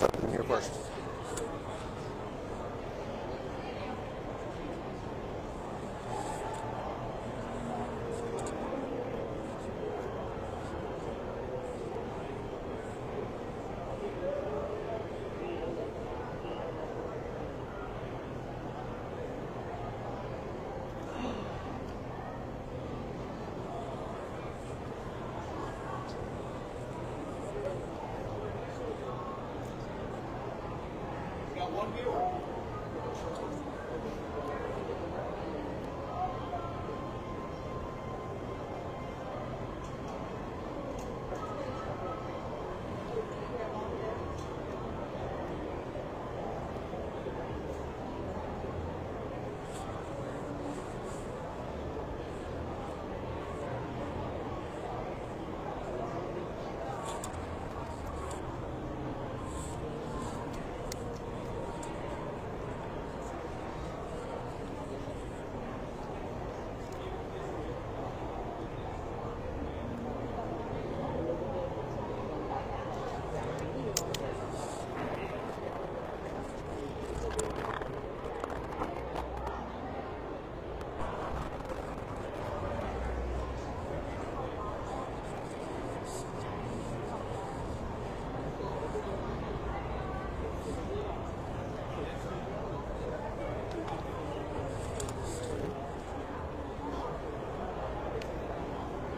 something here first.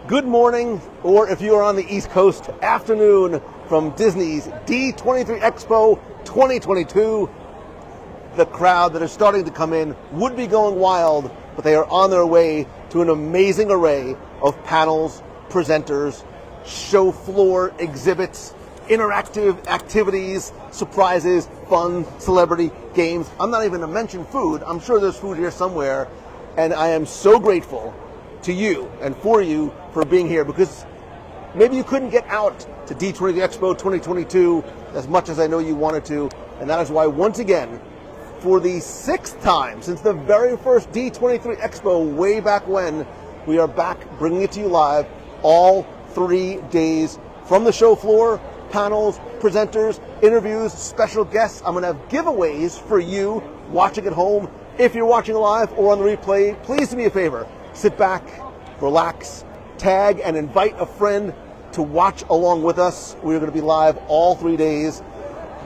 Good morning, or if you are on the East Coast, afternoon from Disney's D23 Expo 2022. The crowd that is starting to come in would be going wild, but they are on their way to an amazing array of panels, presenters, show floor exhibits, interactive activities, surprises, fun, celebrity games. I'm not even going to mention food. I'm sure there's food here somewhere, and I am so grateful to you and for you for being here, because maybe you couldn't get out to D23 Expo 2022 as much as I know you wanted to, and that is why once again, for the 6th time since the very first D23 Expo way back when, we are back bringing it to you live all 3 days from the show floor, panels, presenters, interviews, special guests. I'm going to have giveaways for you watching at home. If you're watching live or on the replay, please do me a favor. Sit back, relax, tag, and invite a friend to watch along with us. We're going to be live all 3 days,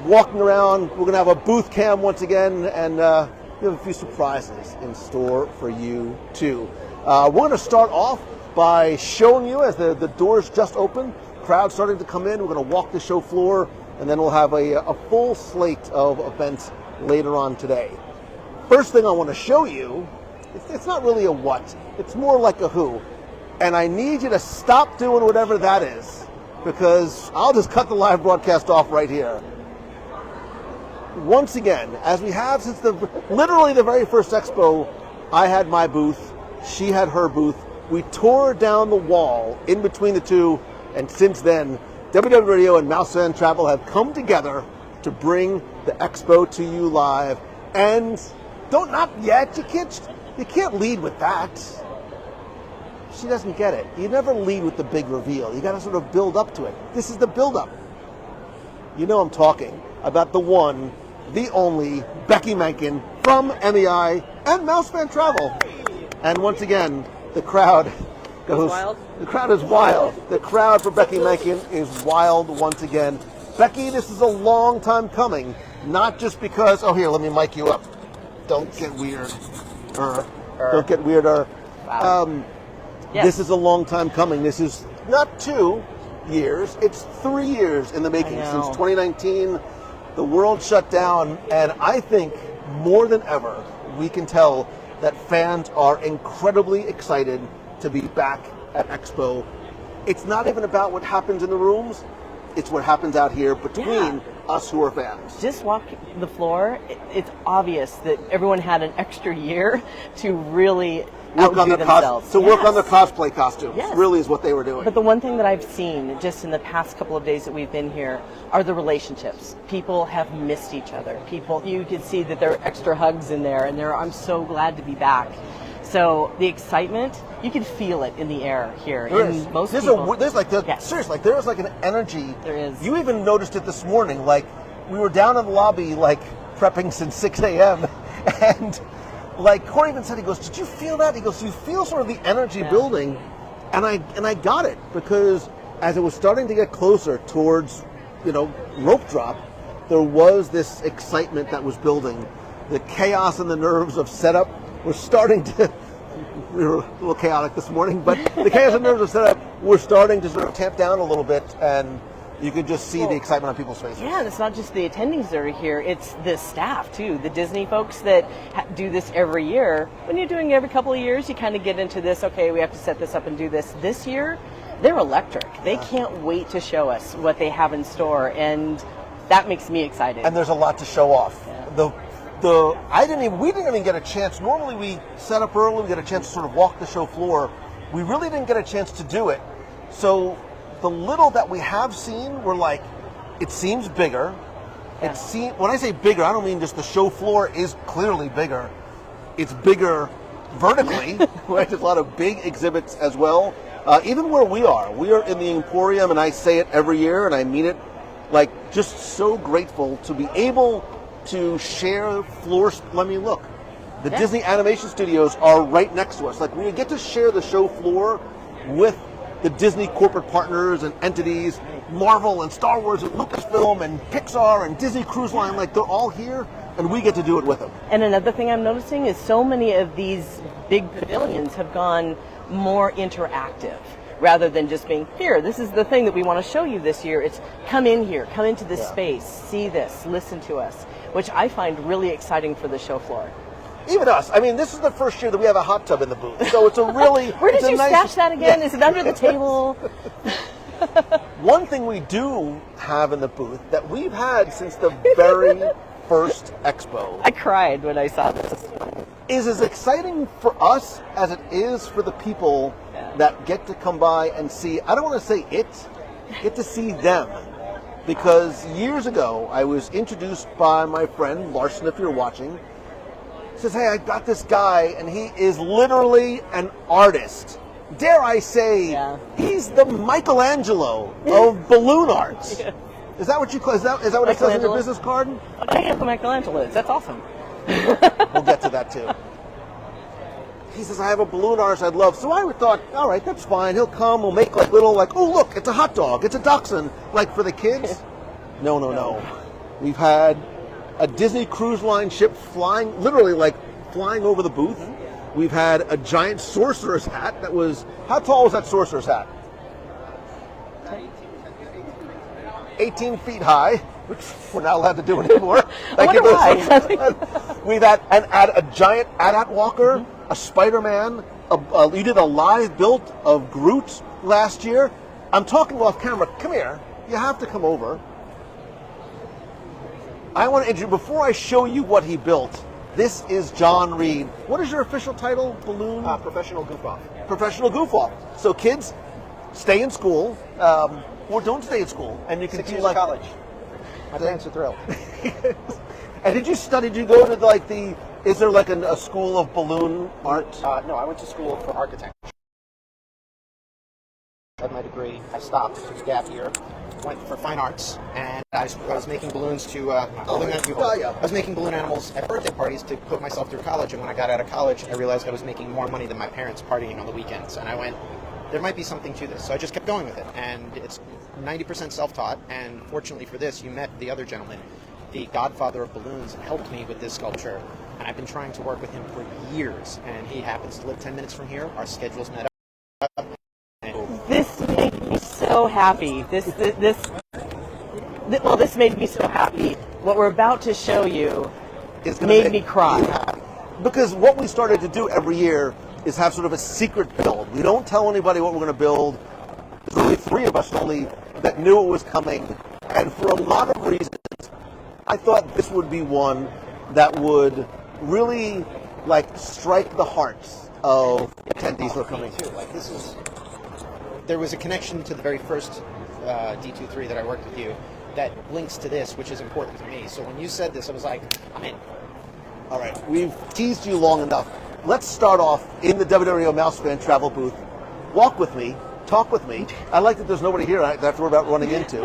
walking around. We're going to have a booth cam once again, and we have a few surprises in store for you too. We're going to start off by showing you, as the doors just open, crowd starting to come in. We're going to walk the show floor, and then we'll have a full slate of events later on today. First thing I want to show you, it's not really a what, it's more like a who. And I need you to stop doing whatever that is, because I'll just cut the live broadcast off right here. Once again, as we have since literally the very first expo, I had my booth, she had her booth. We tore down the wall in between the two, and since then, WW Radio and Mouse Fan Travel have come together to bring the expo to you live. And not yet, you can't lead with that. She doesn't get it. You never lead with the big reveal. You got to sort of build up to it. This is the build-up. You know I'm talking about the one, the only, Becky Menken from MEI and Mouse Fan Travel. And once again, the crowd goes wild. The crowd is wild. The crowd for Becky Menken is wild once again. Becky, this is a long time coming. Not just because, oh here, let me mic you up. Don't get weird. Don't get weirder. Wow. Yes. This is a long time coming. This is not 2 years, it's 3 years in the making. Since 2019, the world shut down, and I think more than ever, we can tell that fans are incredibly excited to be back at Expo. It's not even about what happens in the rooms, it's what happens out here between us who are fans. Just walk the floor, it's obvious that everyone had an extra year to really work on their themselves. Work on their cosplay costumes, really is what they were doing. But the one thing that I've seen just in the past couple of days that we've been here are the relationships. People have missed each other. You can see that there are extra hugs in there, and I'm so glad to be back. So the excitement, you can feel it in the air here. Seriously, there's like an energy. There is. You even noticed it this morning, like we were down in the lobby, like, prepping since 6 a.m. And, like, Corey even said, he goes, did you feel that? He goes, you feel sort of the energy building. And I got it, because as it was starting to get closer towards, rope drop, there was this excitement that was building. The chaos and the nerves of setup were starting to, we were a little chaotic this morning, but the chaos and nerves of setup were starting to sort of tamp down a little bit, and you could just see the excitement on people's faces. Yeah, and it's not just the attendings that are here, it's the staff too. The Disney folks that do this every year. When you're doing it every couple of years, you kind of get into this, okay, we have to set this up and do this. This year, they're electric. They can't wait to show us what they have in store, and that makes me excited. And there's a lot to show off. Yeah. We didn't even get a chance. Normally we set up early, we get a chance to sort of walk the show floor. We really didn't get a chance to do it. So the little that we have seen, we're like, it seems bigger. Yeah. When I say bigger, I don't mean just the show floor is clearly bigger. It's bigger vertically. Right? There's a lot of big exhibits as well. Even where we are in the Emporium, and I say it every year, and I mean it, like, just so grateful to be able to share floors. Let me look. The Disney Animation Studios are right next to us. Like, we get to share the show floor with the Disney corporate partners and entities, Marvel and Star Wars and Lucasfilm and Pixar and Disney Cruise Line. Like, they're all here, and we get to do it with them. And another thing I'm noticing is so many of these big pavilions have gone more interactive. Rather than just being, here, this is the thing that we want to show you this year. It's come in here, come into this space, see this, listen to us, which I find really exciting for the show floor. Even us. I mean, this is the first year that we have a hot tub in the booth. So it's a really... Where did you stash that again? Is it under the table? One thing we do have in the booth that we've had since the very first Expo. I cried when I saw this. Is as exciting for us as it is for the people that get to come by and see. I don't want to say it, get to see them. Because years ago, I was introduced by my friend, Larson, if you're watching. He says, hey, I got this guy, and he is literally an artist. Dare I say, he's the Michelangelo of balloon arts. Yeah. Is that what you call? Is that what it says on your business card? I have the Michelangelo. That's awesome. We'll get to that too. He says, I have a balloon artist I'd love. So I thought, all right, that's fine. He'll come. We'll make like little, like, oh, look, it's a hot dog. It's a dachshund. Like for the kids. No. We've had a Disney Cruise Line ship flying, literally like flying over the booth. Mm-hmm. We've had a giant sorcerer's hat that was, how tall was that sorcerer's hat? 18 feet high, which we're not allowed to do anymore. We've had a giant AT-AT walker, a Spider-Man. You did a live build of Groot last year. I'm talking off camera. Come here. You have to come over. I want to introduce, before I show you what he built, this is John Reed. What is your official title, balloon? Professional goof-off. Professional goof-off. So kids, stay in school. Or don't stay in school, and you can 6 do years like of college. My parents are thrilled. And did you study? Did you go to like the? Is there like a school of balloon art? No, I went to school for architecture. I had my degree. I stopped. It was a gap year. Went for fine arts, and I was making balloons to. I was making balloon animals at birthday parties to put myself through college. And when I got out of college, I realized I was making more money than my parents partying on the weekends. And I went, there might be something to this. So I just kept going with it. And it's 90% self-taught. And fortunately for this, you met the other gentleman, the godfather of balloons, and helped me with this sculpture. And I've been trying to work with him for years. And he happens to live 10 minutes from here. Our schedules met up. This made me so happy. This made me so happy. What we're about to show you made me cry. Because what we started to do every year is have sort of a secret build. We don't tell anybody what we're going to build. There's only 3 of us only that knew it was coming. And for a lot of reasons, I thought this would be one that would really like strike the hearts of attendees who are coming too. Like there was a connection to the very first D23 that I worked with you that links to this, which is important to me. So when you said this, I was like, I'm in. All right, we've teased you long enough. Let's start off in the WWO Mouse Fan travel booth. Walk with me, talk with me. I like that there's nobody here I have to worry about running into.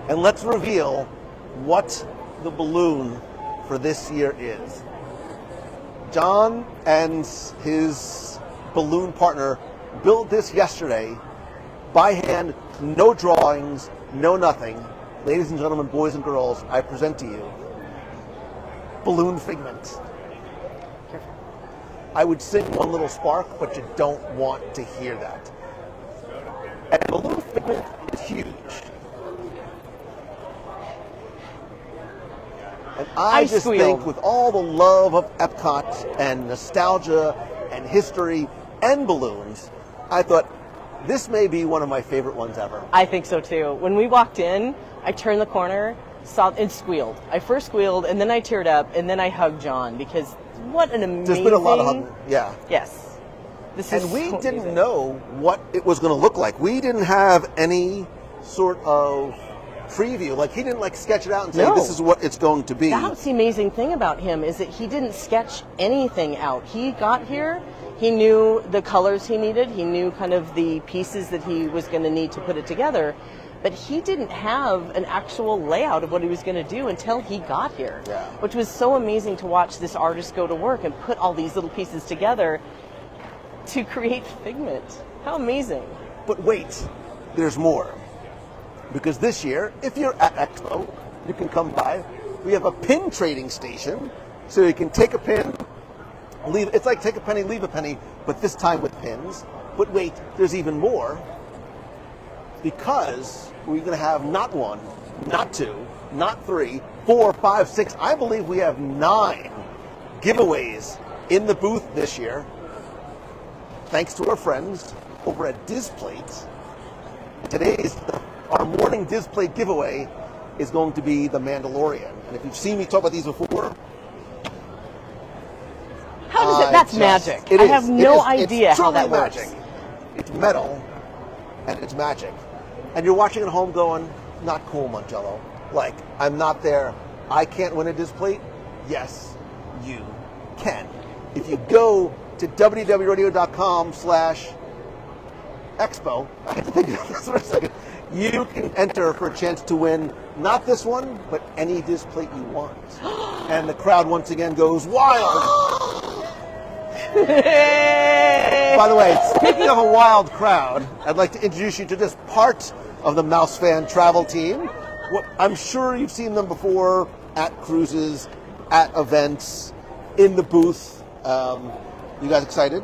And let's reveal what the balloon for this year is. John and his balloon partner built this yesterday by hand, no drawings, no nothing. Ladies and gentlemen, boys and girls, I present to you Balloon Figment. I would sing One Little Spark, but you don't want to hear that. And Balloon Figment is huge. And I just think with all the love of Epcot and nostalgia and history and balloons, I thought this may be one of my favorite ones ever. I think so too. When we walked in, I turned the corner, saw and squealed. I first squealed, and then I teared up, and then I hugged John because what an amazing. There's been a lot of hugging. Yeah. Yes. And we didn't know what it was going to look like. We didn't have any sort of preview. Like, he didn't sketch it out and say, this is what it's going to be. That's the amazing thing about him, is that he didn't sketch anything out. He got here, he knew the colors he needed, he knew kind of the pieces that he was going to need to put it together, but he didn't have an actual layout of what he was going to do until he got here, which was so amazing to watch this artist go to work and put all these little pieces together to create Figment. How amazing. But wait, there's more. Because this year, if you're at Expo, you can come by. We have a pin trading station, so you can take a pin, leave. It's like take a penny, leave a penny, but this time with pins. But wait, there's even more. Because we're going to have not one, not two, not 3, 4, 5, 6. I believe we have 9 giveaways in the booth this year. Thanks to our friends over at Displate. Our morning Displate giveaway is going to be the Mandalorian. And if you've seen me talk about these before, how does it? That's magic. I have no idea how that works. Magic. It's metal and it's magic. And you're watching at home going, not cool, Mongello. Like, I'm not there. I can't win a Displate. Yes, you can. If you go to www.radio.com/expo, I have to think about this for a second. You can enter for a chance to win not this one, but any Displate you want. And the crowd once again goes wild. By the way, speaking of a wild crowd, I'd like to introduce you to this part of the Mouse Fan travel team. I'm sure you've seen them before at cruises, at events, in the booth. You guys excited?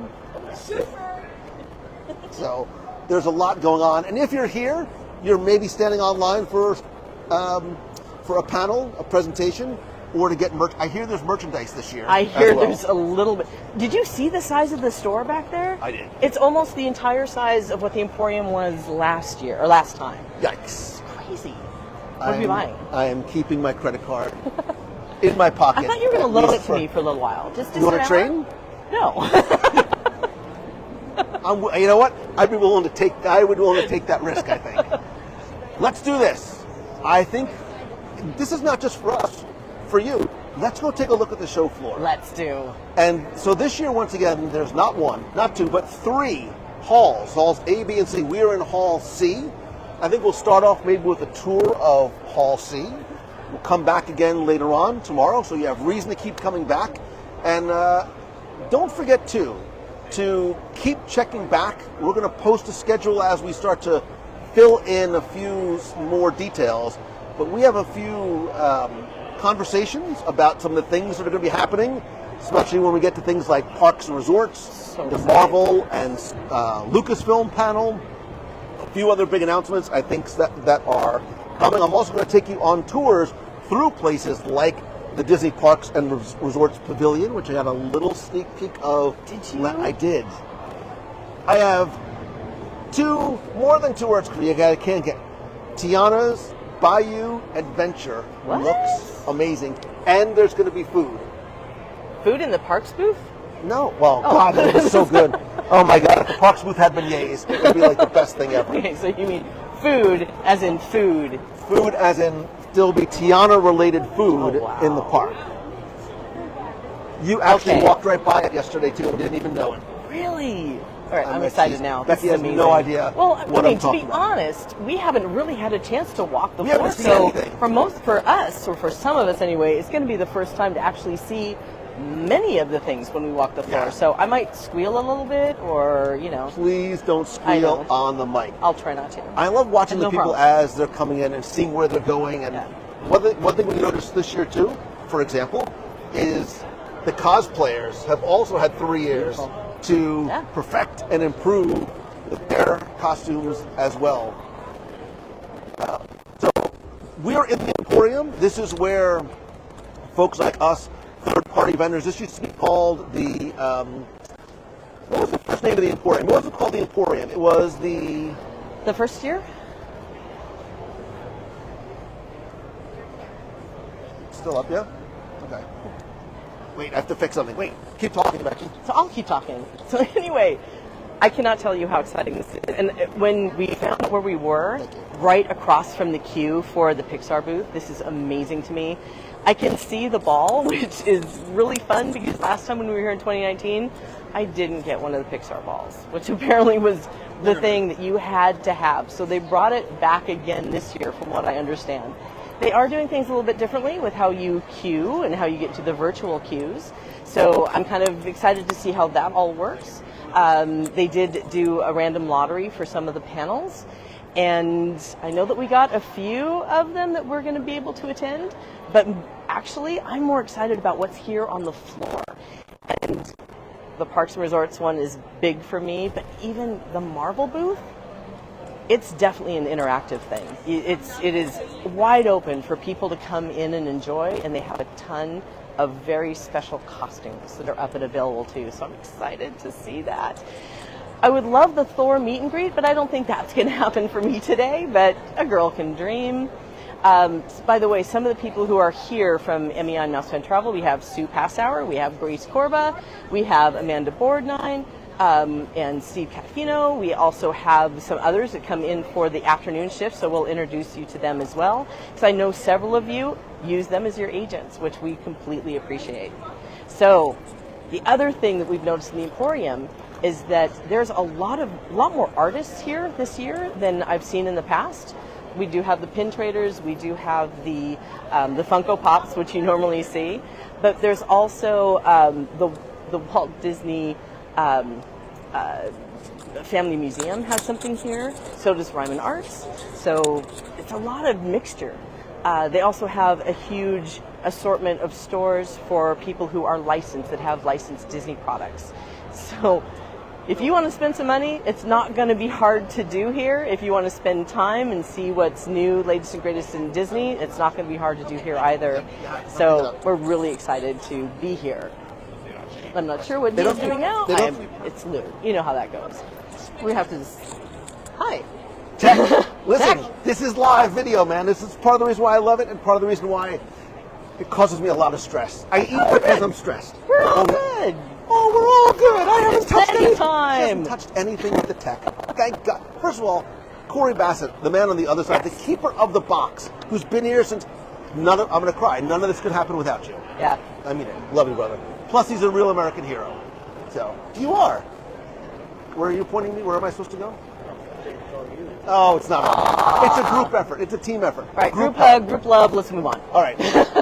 So there's a lot going on. And if you're here, you're maybe standing online for a panel, a presentation, or to get merch. I hear there's merchandise this year. I hear there's a little bit. Did you see the size of the store back there? I did. It's almost the entire size of what the Emporium was last year, or last time. Yikes. Crazy. What are you buying? I am keeping my credit card in my pocket. I thought you were going to loan it to me for a little while. Just to you want to train? No. You know what? I would be willing to take that risk, I think. Let's do this. I think this is not just for us, for you. Let's go take a look at the show floor. Let's do. And so this year, once again, there's not 1, not 2, but 3 halls. Halls A, B, and C. We are in Hall C. I think we'll start off maybe with a tour of Hall C. We'll come back again later on tomorrow, so you have reason to keep coming back. And don't forget, too, to keep checking back. We're going to post a schedule as we start to fill in a few more details. But we have a few conversations about some of the things that are going to be happening, especially when we get to things like parks and resorts, the Marvel and Lucasfilm panel, a few other big announcements, I think, that are coming. I'm also going to take you on tours through places like the Disney Parks and Resorts Pavilion, which I have a little sneak peek of. Did you? I did. I have more than 2 words for you. I can't get Tiana's Bayou Adventure. What? Looks amazing. And there's going to be food. Food in the Parks booth? No. Well, God, it was so good. Oh, my God. If the Parks booth had beignets, it would be like the best thing ever. Okay, so you mean food as in food. Food as in there'll be Tiana-related food in the park. You actually walked right by it yesterday, too, and didn't even know it. Really? All right, I'm excited now. Becky This is has amazing. no idea Well, what I mean, I'm to talking be about. honest, we haven't really had a chance to walk the We floor. haven't seen So anything. for us, or for some of us anyway, it's going to be the first time to actually see many of the things when we walk the floor. Yeah. So I might squeal a little bit, or Please don't I squeal know. on the mic. I'll try not to. I love watching No the people problem. as they're coming in and seeing where they're going. And Yeah. one thing we noticed this year too, for example, is the cosplayers have also had 3 years to Yeah. perfect and improve their costumes as well. So we're in the Emporium. This is where folks like us, third-party vendors. This used to be called the. What was the first name of the Emporium? What was it called? The Emporium. It was the. The first year? Still up, yeah? Okay. Wait, I have to fix something. Wait, keep talking, Becky. So I'll keep talking. So anyway, I cannot tell you how exciting this is. And when we found out where we were, right across from the queue for the Pixar booth, this is amazing to me. I can see the ball, which is really fun because last time when we were here in 2019, I didn't get one of the Pixar balls, which apparently was the thing that you had to have. So they brought it back again this year, from what I understand. They are doing things a little bit differently with how you queue and how you get to the virtual queues. So I'm kind of excited to see how that all works. They did do a random lottery for some of the panels. And I know that we got a few of them that we're going to be able to attend. But actually, I'm more excited about what's here on the floor. And the Parks and Resorts one is big for me. But even the Marvel booth, it's definitely an interactive thing. It is wide open for people to come in and enjoy, and they have a ton of very special costumes that are up and available too. So I'm excited to see that. I would love the Thor meet and greet, but I don't think that's going to happen for me today, but a girl can dream. By the way, some of the people who are here from MEI and Now Spend Travel, we have Sue Passauer, we have Grace Corba, we have Amanda Boardnine, and Steve Catfino. We also have some others that come in for the afternoon shift, so we'll introduce you to them as well. Because I know several of you use them as your agents, which we completely appreciate. So the other thing that we've noticed in the Emporium is that there's a lot more artists here this year than I've seen in the past. We do have the pin traders, we do have the Funko Pops, which you normally see, but there's also the Walt Disney Family Museum has something here. So does Ryman Arts. So it's a lot of mixture. They also have a huge assortment of stores for people who are licensed, that have licensed Disney products. So if you want to spend some money, it's not going to be hard to do here. If you want to spend time and see what's new, latest and greatest in Disney, it's not going to be hard to do here either. So we're really excited to be here. I'm not sure what he's doing now. It's Lou. You know how that goes. We have to just... Hi. Tech. Listen, Tech. this is live video, man. This is part of the reason why I love it and part of the reason why it causes me a lot of stress. I eat because I'm stressed. We're all good. Oh, we're all good. I haven't touched Plenty anything. time. She hasn't touched anything with the tech. Thank God. First of all, Corey Bassett, the man on the other side, the keeper of the box, who's been here since... I'm going to cry. None of this could happen without you. Yeah. I mean it. Love you, brother. Plus, he's a real American hero. So, you are. Where are you pointing me? Where am I supposed to go? Oh, it's not. It's a group effort. It's a team effort. All right, group hug, group love. Let's move on. All right.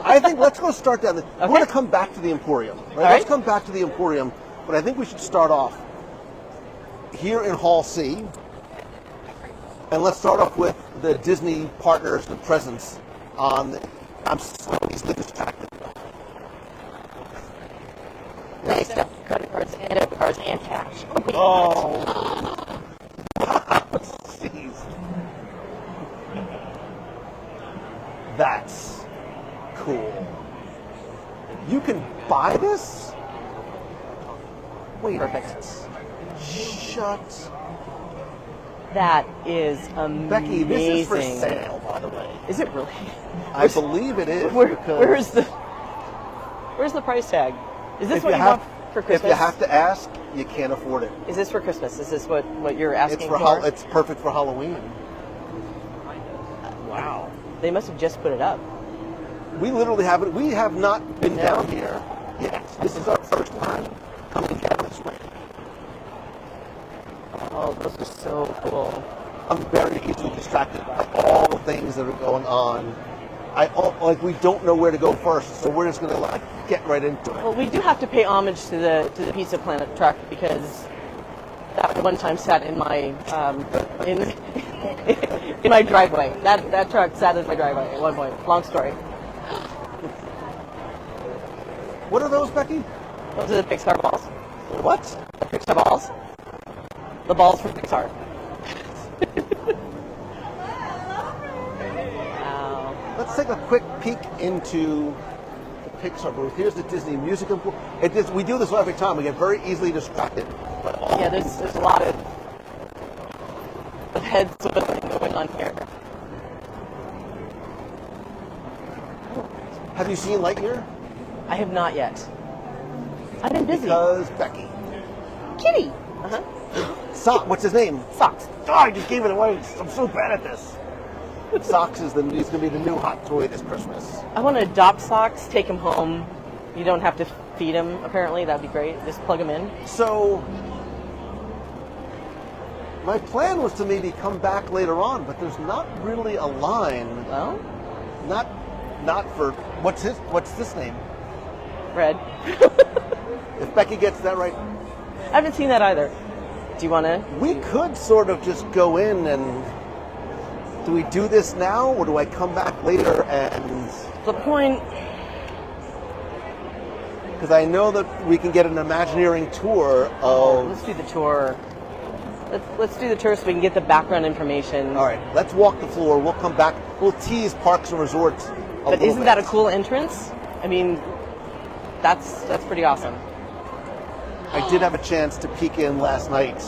I think let's go start down. Okay. We're going to come back to the Emporium. Right? right. Let's come back to the Emporium. But I think we should start off here in Hall C. And let's start off with the Disney partners, the presence on. I'm so easily distracted. Nice stuff. Credit cards and debit cards and cash. Oh. Jeez. That's cool. You can buy this? Wait. Perfect. Shut. That is amazing. Becky, this is for sale, by the way. Is it really? I believe it is. Where's the price tag? Is this what you want for Christmas? If you have to ask, you can't afford it. Is this for Christmas? Is this what you're asking It's for? It's perfect for Halloween. Wow. They must have just put it up. We literally haven't. We have not been down here yet. This is our first time coming down this way. Oh, those are so cool. I'm very easily distracted by all the things that are going on. We don't know where to go first, so we're just gonna like get right into it. Well, we do have to pay homage to the Pizza Planet truck because that one time sat in my in my driveway. That truck sat in my driveway at one point. Long story. What are those, Becky? Those are the Pixar balls. What? The Pixar balls. The balls from Pixar. Wow. Let's take a quick peek into the Pixar booth. Here's the Disney Music and we do this every time. We get very easily distracted. Yeah, there's a lot of heads going on here. Have you seen Lightyear? I have not yet. I've been busy. Because Becky. Kitty. What's his name? Socks. Oh, I just gave it away. I'm so bad at this. Socks is going to be the new hot toy this Christmas. I want to adopt Socks, take him home. You don't have to feed him, apparently. That'd be great. Just plug him in. So, my plan was to maybe come back later on, but there's not really a line. Well? Not for, what's this name? Red. If Becky gets that right. I haven't seen that either. Do you want to? We could sort of just go in and, do we do this now, or do I come back later and... The point... Because I know that we can get an Imagineering tour of... Let's do the tour. Let's do the tour so we can get the background information. All right, let's walk the floor. We'll come back. We'll tease Parks and Resorts But isn't that a cool entrance? I mean, that's pretty awesome. I did have a chance to peek in last night.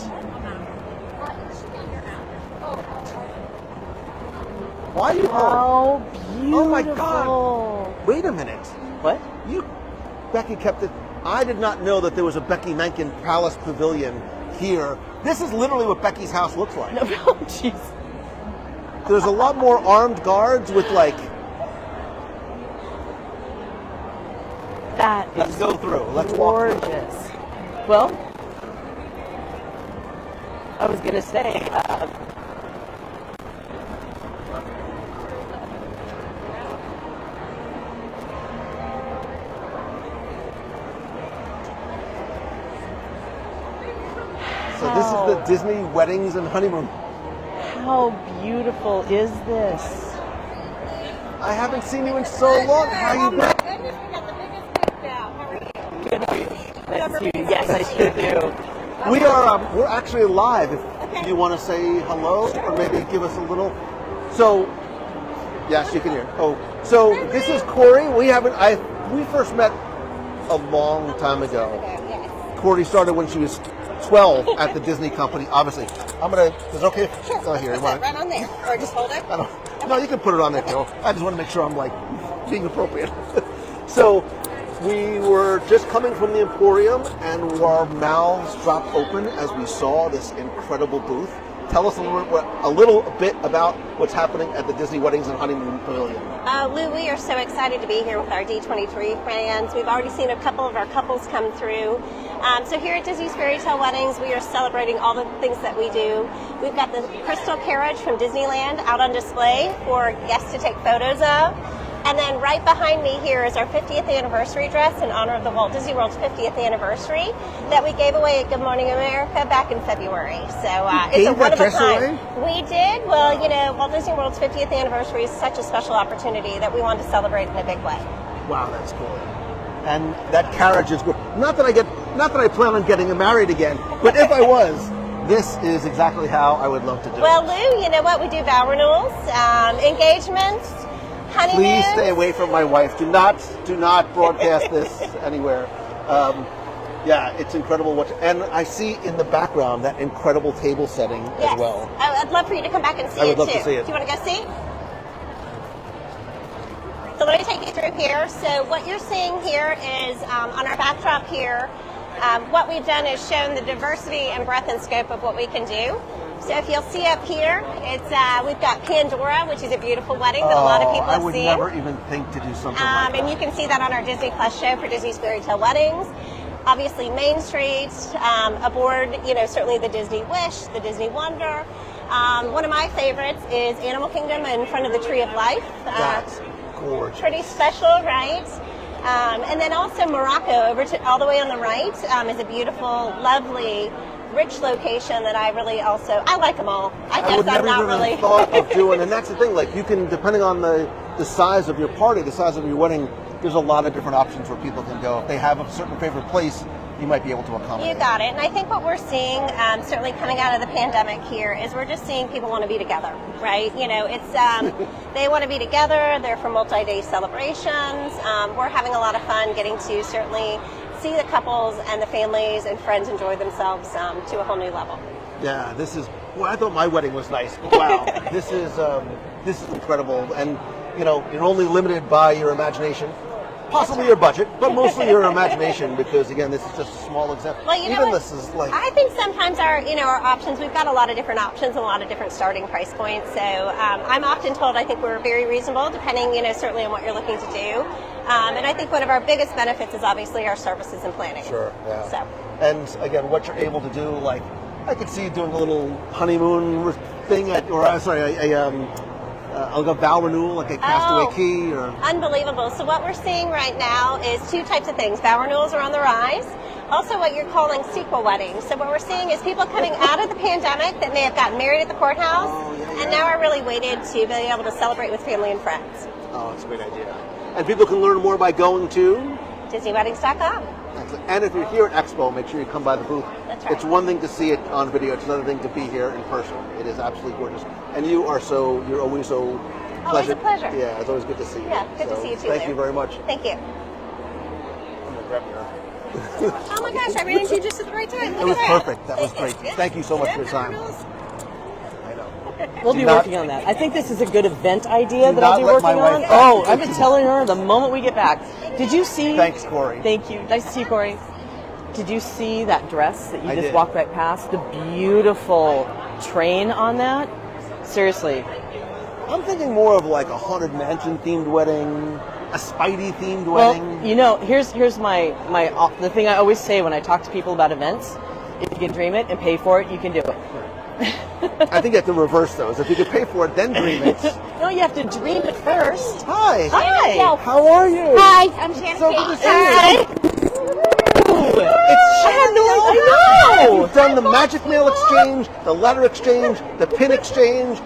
Why are you How beautiful. Oh my God. Wait a minute. What? Becky kept it. I did not know that there was a Becky Mencken Palace Pavilion here. This is literally what Becky's house looks like. No, jeez. There's a lot more armed guards with like... Let's go through. Let's walk. Gorgeous. Well, I was going to say... So this is the Disney Weddings and Honeymoon. How beautiful is this? I haven't seen you in so long. How you been? Goodness, we got the biggest group now. How are you? Good. Nice to see you. Yes, I sure do. We're actually live. If you want to say hello or maybe give us a little. So, yes, you can hear. Oh, so this is Corey. We first met a long time ago. Yes. Corey started when she was 12 at the Disney company. Obviously, is it okay? Sure. Oh, here, Put it right on there. Or just hold it. No, you can put it on there, Joe. I just want to make sure I'm like being appropriate. So we were just coming from the Emporium and our mouths dropped open as we saw this incredible booth. Tell us a little bit about what's happening at the Disney Weddings and Honeymoon Pavilion. Lou, we are so excited to be here with our D23 fans. We've already seen a couple of our couples come through. So here at Disney's Fairy Tale Weddings, we are celebrating all the things that we do. We've got the Crystal Carriage from Disneyland out on display for guests to take photos of. And then right behind me here is our 50th anniversary dress in honor of the Walt Disney World's 50th anniversary that we gave away at Good Morning America back in February. So it's a one-of-a-kind. We did. Well, Walt Disney World's 50th anniversary is such a special opportunity that we wanted to celebrate in a big way. Wow, that's cool. And that carriage is good. Not that I plan on getting married again, but if I was, this is exactly how I would love to do it. Well, Lou, you know what? We do vow renewals, engagements, honeymoons. Please stay away from my wife. Do not broadcast this anywhere. Yeah, it's incredible. And I see in the background that incredible table setting as well. I'd love for you to come back and see it, I would love too. to see it. Do you want to go see? So let me take you through here. So what you're seeing here is on our backdrop here, what we've done is shown the diversity and breadth and scope of what we can do. So if you'll see up here, it's we've got Pandora, which is a beautiful wedding that a lot of people have seen. I would never even think to do something like that. And you can see that on our Disney Plus show for Disney's Fairy Tale Weddings. obviously Main Street, aboard, certainly the Disney Wish, the Disney Wonder. One of my favorites is Animal Kingdom in front of the Tree of Life. That's gorgeous. Pretty special, right? And then also Morocco, all the way on the right, is a beautiful, lovely, rich location that I like them all. I would never even thought of doing, and that's the thing, like you can, depending on the size of your party, the size of your wedding, there's a lot of different options where people can go. If they have a certain favorite place, you might be able to accommodate. You got it. And I think what we're seeing, certainly coming out of the pandemic here, is we're just seeing people want to be together, right? They want to be together. They're for multi-day celebrations. We're having a lot of fun getting to certainly see the couples and the families and friends enjoy themselves to a whole new level. Yeah, I thought my wedding was nice, but wow, this is incredible. And, you're only limited by your imagination. Possibly your budget, but mostly your imagination, because again, this is just a small example. Well, Even this is like. I think sometimes our options. We've got a lot of different options and a lot of different starting price points. So I'm often told I think we're very reasonable, depending, certainly on what you're looking to do. And I think one of our biggest benefits is obviously our services and planning. Sure. Yeah. So. And again, what you're able to do, like I could see you doing a little honeymoon thing a vow renewal, like a Castaway Key, or unbelievable. So what we're seeing right now is two types of things. Vow renewals are on the rise. Also, what you're calling sequel weddings. So what we're seeing is people coming out of the pandemic that may have gotten married at the courthouse, and now are really waited to be able to celebrate with family and friends. Oh, that's a great idea. And people can learn more by going to DisneyWeddings.com. And if you're here at Expo, make sure you come by the booth. That's right. It's one thing to see it on video. It's another thing to be here in person. It is absolutely gorgeous. And you're always so Always a pleasure. Yeah, it's always good to see you. Yeah, good to see you too. Thank you very much. Thank you. I'm going to grab your. Oh my gosh, I ran into you just at the right time. It was perfect. That was great. Thank you so much for your time. I know. We'll be working on that. I think this is a good event idea that not I'll be let working my wife on. down. I've been telling her the moment we get back. Did you see? Thanks, Corey. Thank you. Nice to see you, Corey. Did you see that dress that you just did. walked right past? The beautiful train on that? Seriously. I'm thinking more of like a Haunted Mansion themed wedding, a Spidey themed wedding. Well, here's the thing I always say when I talk to people about events. If you can dream it and pay for it, you can do it. I think you have to reverse those. If you could pay for it, then dream it. No, you have to dream it first. Hi. Hi. How are you? Hi, I'm Shannon. So good to see you. I know. We've done the magic mail exchange, the letter exchange, the pin exchange.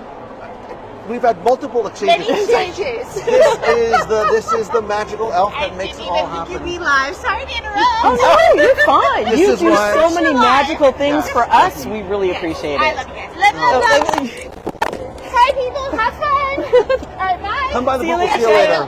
We've had multiple exchanges. Many exchanges. This is the magical elf that makes it all happen. You be live. Sorry to interrupt. Oh no, you're fine. This You is do why- so many magical things Yeah. for us. We really appreciate I it. love you guys. Love you. Hi, people. Have fun. All right, bye. Come by the See you book. We'll see you later. later.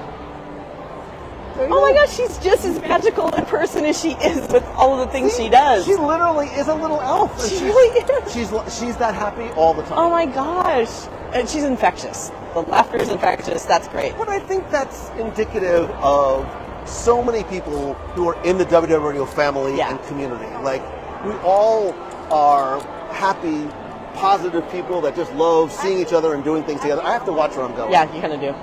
There you Oh my go. gosh, she's just as magical in person as she is with all of the things she does. She literally is a little elf. And She really is. She's that happy all the time. Oh my gosh. And she's infectious. The laughter is infectious. That's great. But I think that's indicative of so many people who are in the WW Radio family Yeah. and community. Like, we all are happy, positive people that just love seeing each other and doing things together. I have to watch where I'm going. Yeah, you kind of do.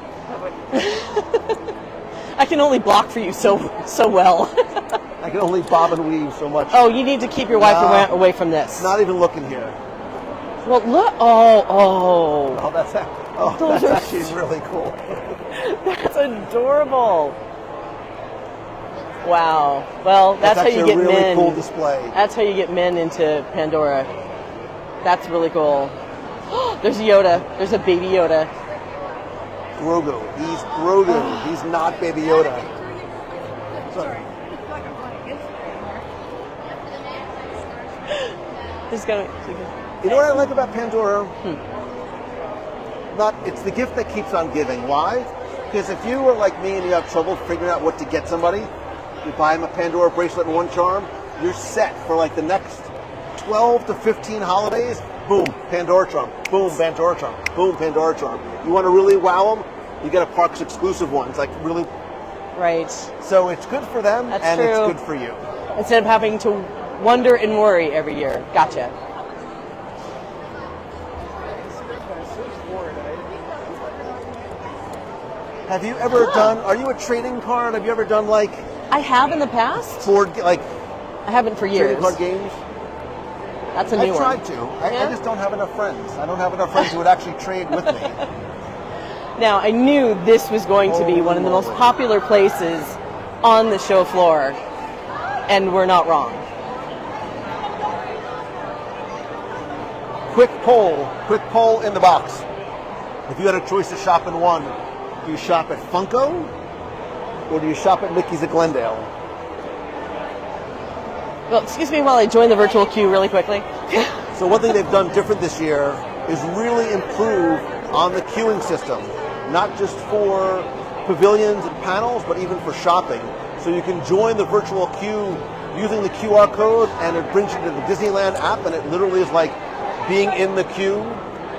I can only block for you so well. I can only bob and weave so much. Oh, you need to keep your wife No. away from this. Not even looking here. Well, look. Oh. Oh, that's Those are- actually really cool. That's adorable. Wow. Well, that's how you actually get a really men. cool display. That's how you get men into Pandora. That's really cool. There's a Yoda. There's a baby Yoda. Grogu. He's Grogu. He's not Baby Yoda. Sorry. He's gonna. You know what I like about Pandora? It's the gift that keeps on giving. Why? Because if you are like me and you have trouble figuring out what to get somebody, you buy them a Pandora bracelet and one charm, you're set for like the next 12 to 15 holidays. Boom, Pandora charm. Boom, Pandora charm. Boom, Pandora charm. You want to really wow them? You get a Parks exclusive one. It's like really. Right. So it's good for them That's and true. it's good for you. Instead of having to wonder and worry every year. Gotcha. Have you ever done? Are you a trading card? Have you ever done like I have in the past. for like I haven't for years. Trading card games. That's a new I've one. tried to. I just don't have enough friends. I don't have enough friends who would actually trade with me. Now, I knew this was going to be one of the most popular places on the show floor, and we're not wrong. Quick poll in the box. If you had a choice to shop in one, do you shop at Funko or do you shop at Mickey's at Glendale? Well, excuse me while I join the virtual queue really quickly. So one thing they've done different this year is really improve on the queuing system, not just for pavilions and panels, but even for shopping. So you can join the virtual queue using the QR code, and it brings you to the Disneyland app, and it literally is like being in the queue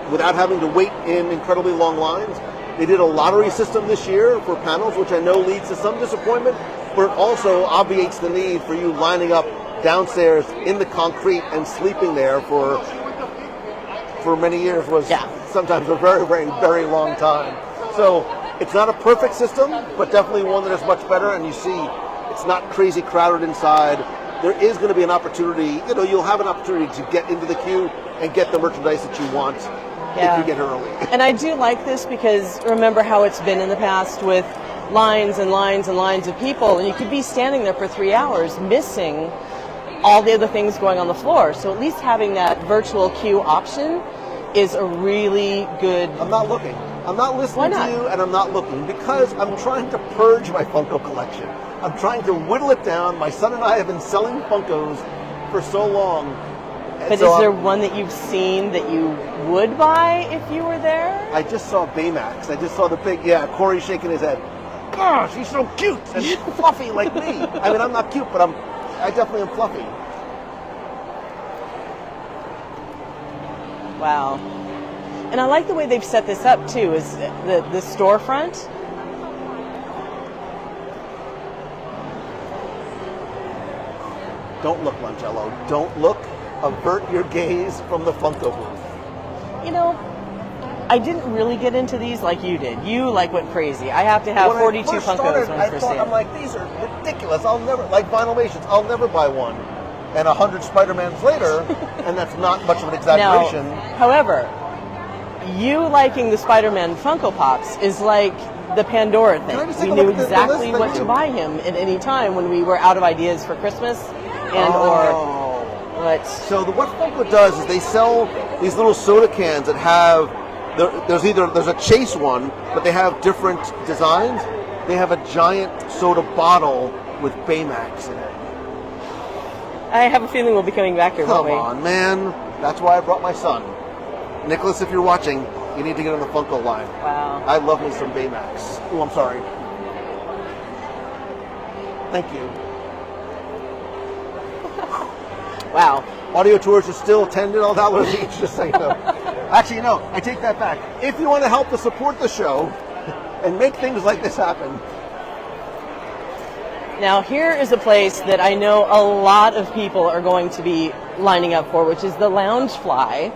without having to wait in incredibly long lines. They did a lottery system this year for panels, which I know leads to some disappointment, but it also obviates the need for you lining up downstairs in the concrete and sleeping there for many years was sometimes a very, very, very long time. So it's not a perfect system, but definitely one that is much better, and you see it's not crazy crowded inside. There is going to be an opportunity, you'll have an opportunity to get into the queue and get the merchandise that you want if you get early. And I do like this because remember how it's been in the past with lines and lines and lines of people, and you could be standing there for 3 hours missing all the other things going on the floor. So at least having that virtual queue option is a really good... I'm not looking. I'm not listening to you, and I'm not looking because I'm trying to purge my Funko collection. I'm trying to whittle it down. My son and I have been selling Funkos for so long. But so is there one that you've seen that you would buy if you were there? I just saw Baymax. I just saw the big, Corey's shaking his head. Gosh, he's so cute and fluffy like me. I mean, I'm not cute, but I definitely am fluffy. Wow. And I like the way they've set this up too, is the storefront. Don't look, Langello. Don't look. Avert your gaze from the Funko booth. You know, I didn't really get into these like you did. You went crazy. I have to have 42 Funkos when I first see them. I'm like, these are ridiculous. I'll never, like Vinylations, I'll never buy one. And 100 Spider-Mans later, and that's not much of an exaggeration. Now, however, you liking the Spider-Man Funko Pops is like the Pandora thing. We knew exactly what to buy him at any time when we were out of ideas for Christmas and or what. So what Funko does is they sell these little soda cans that have there's a Chase one, but they have different designs. They have a giant soda bottle with Baymax in it. I have a feeling we'll be coming back here, won't we? Come on, man. That's why I brought my son. Nicholas, if you're watching, you need to get on the Funko line. Wow. I love me some Baymax. Oh, I'm sorry. Thank you. Wow. Audio tours are still $10 each, just so you know. Actually, no, I take that back. If you want to help to support the show and make things like this happen. Now, here is a place that I know a lot of people are going to be lining up for, which is the Loungefly.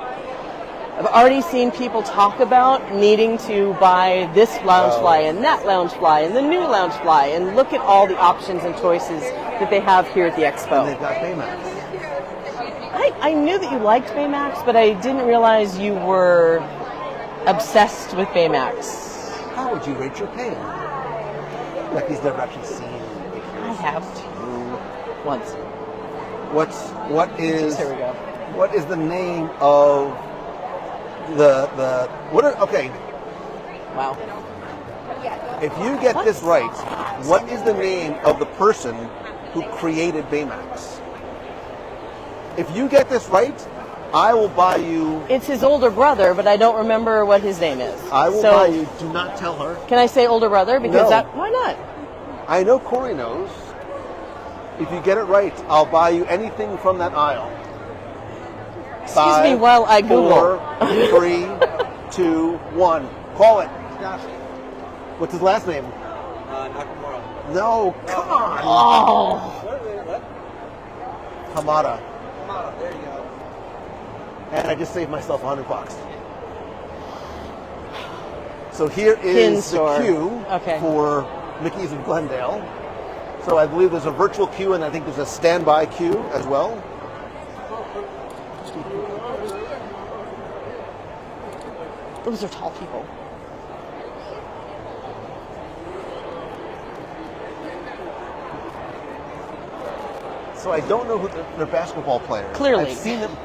I've already seen people talk about needing to buy this Loungefly and that Loungefly and the new Loungefly, and look at all the options and choices that they have here at the Expo. And they've got Baymax. I knew that you liked Baymax, but I didn't realize you were obsessed with Baymax. How would you rate your pain? Like he's never actually seen. I have to. Once. What is? Here we go. What is the name of the what? Okay. Wow. If you get this right, what is the name of the person who created Baymax? If you get this right, I will buy you... It's his older brother, but I don't remember what his name is. I will buy you... Do not tell her. Can I say older brother? Because no. Why not? I know Corey knows. If you get it right, I'll buy you anything from that aisle. Excuse me while I Google. 4, 3, 2, 1. Call it. What's his last name? Nakamura. No, come on. Oh. Hamada. There you go. And I just saved myself $100. So here Pin is store. the queue Okay. for Mickey's of Glendale. So I believe there's a virtual queue, and I think there's a standby queue as well. Those are tall people. So I don't know who they're basketball players. Clearly. I've seen them.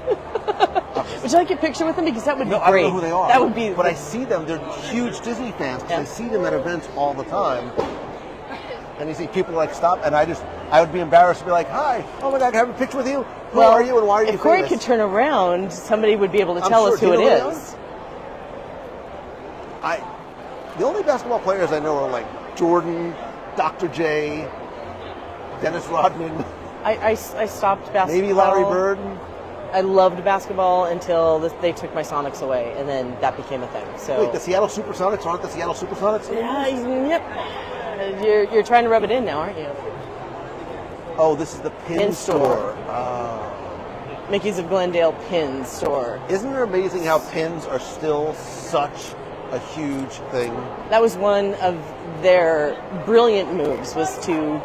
Would you like to get a picture with them? Because that would be No, great. I don't know who they are. That would be. But I see them. They're huge Disney fans because I see them at events all the time. And you see people like stop, and I would be embarrassed to be like, "Hi, oh my God, can I have a picture with you? Who are you, and why are you If Corey famous?" could turn around, somebody would be able to tell us who it is. The only basketball players I know are like Jordan, Dr. J, Dennis Rodman, I stopped basketball. maybe Larry Bird. I loved basketball until they took my Sonics away, and then that became a thing. So Wait, the Seattle Supersonics aren't the Seattle Supersonics anymore? Yep. You're trying to rub it in now, aren't you? Oh, this is the pin store. Mickey's of Glendale pin store. Isn't it amazing how pins are still such a huge thing? That was one of their brilliant moves, was to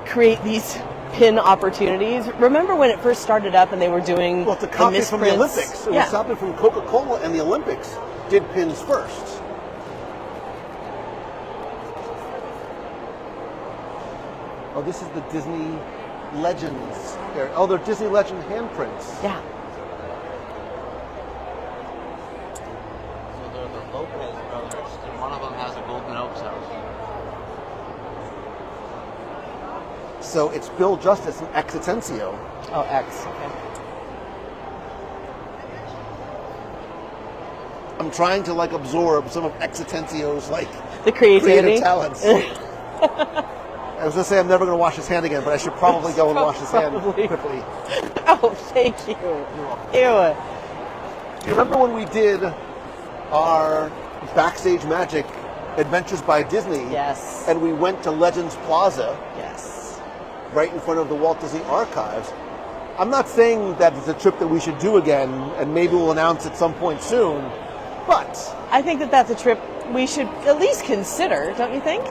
create these pin opportunities. Remember when it first started up and they were doing Well, to copy the from the Olympics. It was copied from Coca-Cola, and the Olympics did pins first. Oh, this is the Disney Legends area. Oh, they're Disney Legend handprints. Yeah. So they're the Lopez brothers, and one of them has a Golden Oaks house. So it's Bill Justice and Exitencio. Oh, X. Okay. I'm trying to absorb some of Exitencio's The creativity. creative talents. I was going to say I'm never going to wash his hand again, but I should probably go and wash his hand quickly. Oh, thank you. Ew. You remember when we did our Backstage Magic Adventures by Disney? Yes. And we went to Legends Plaza, Yes. right in front of the Walt Disney Archives. I'm not saying that it's a trip that we should do again, and maybe we'll announce at some point soon, but I think that that's a trip we should at least consider, don't you think?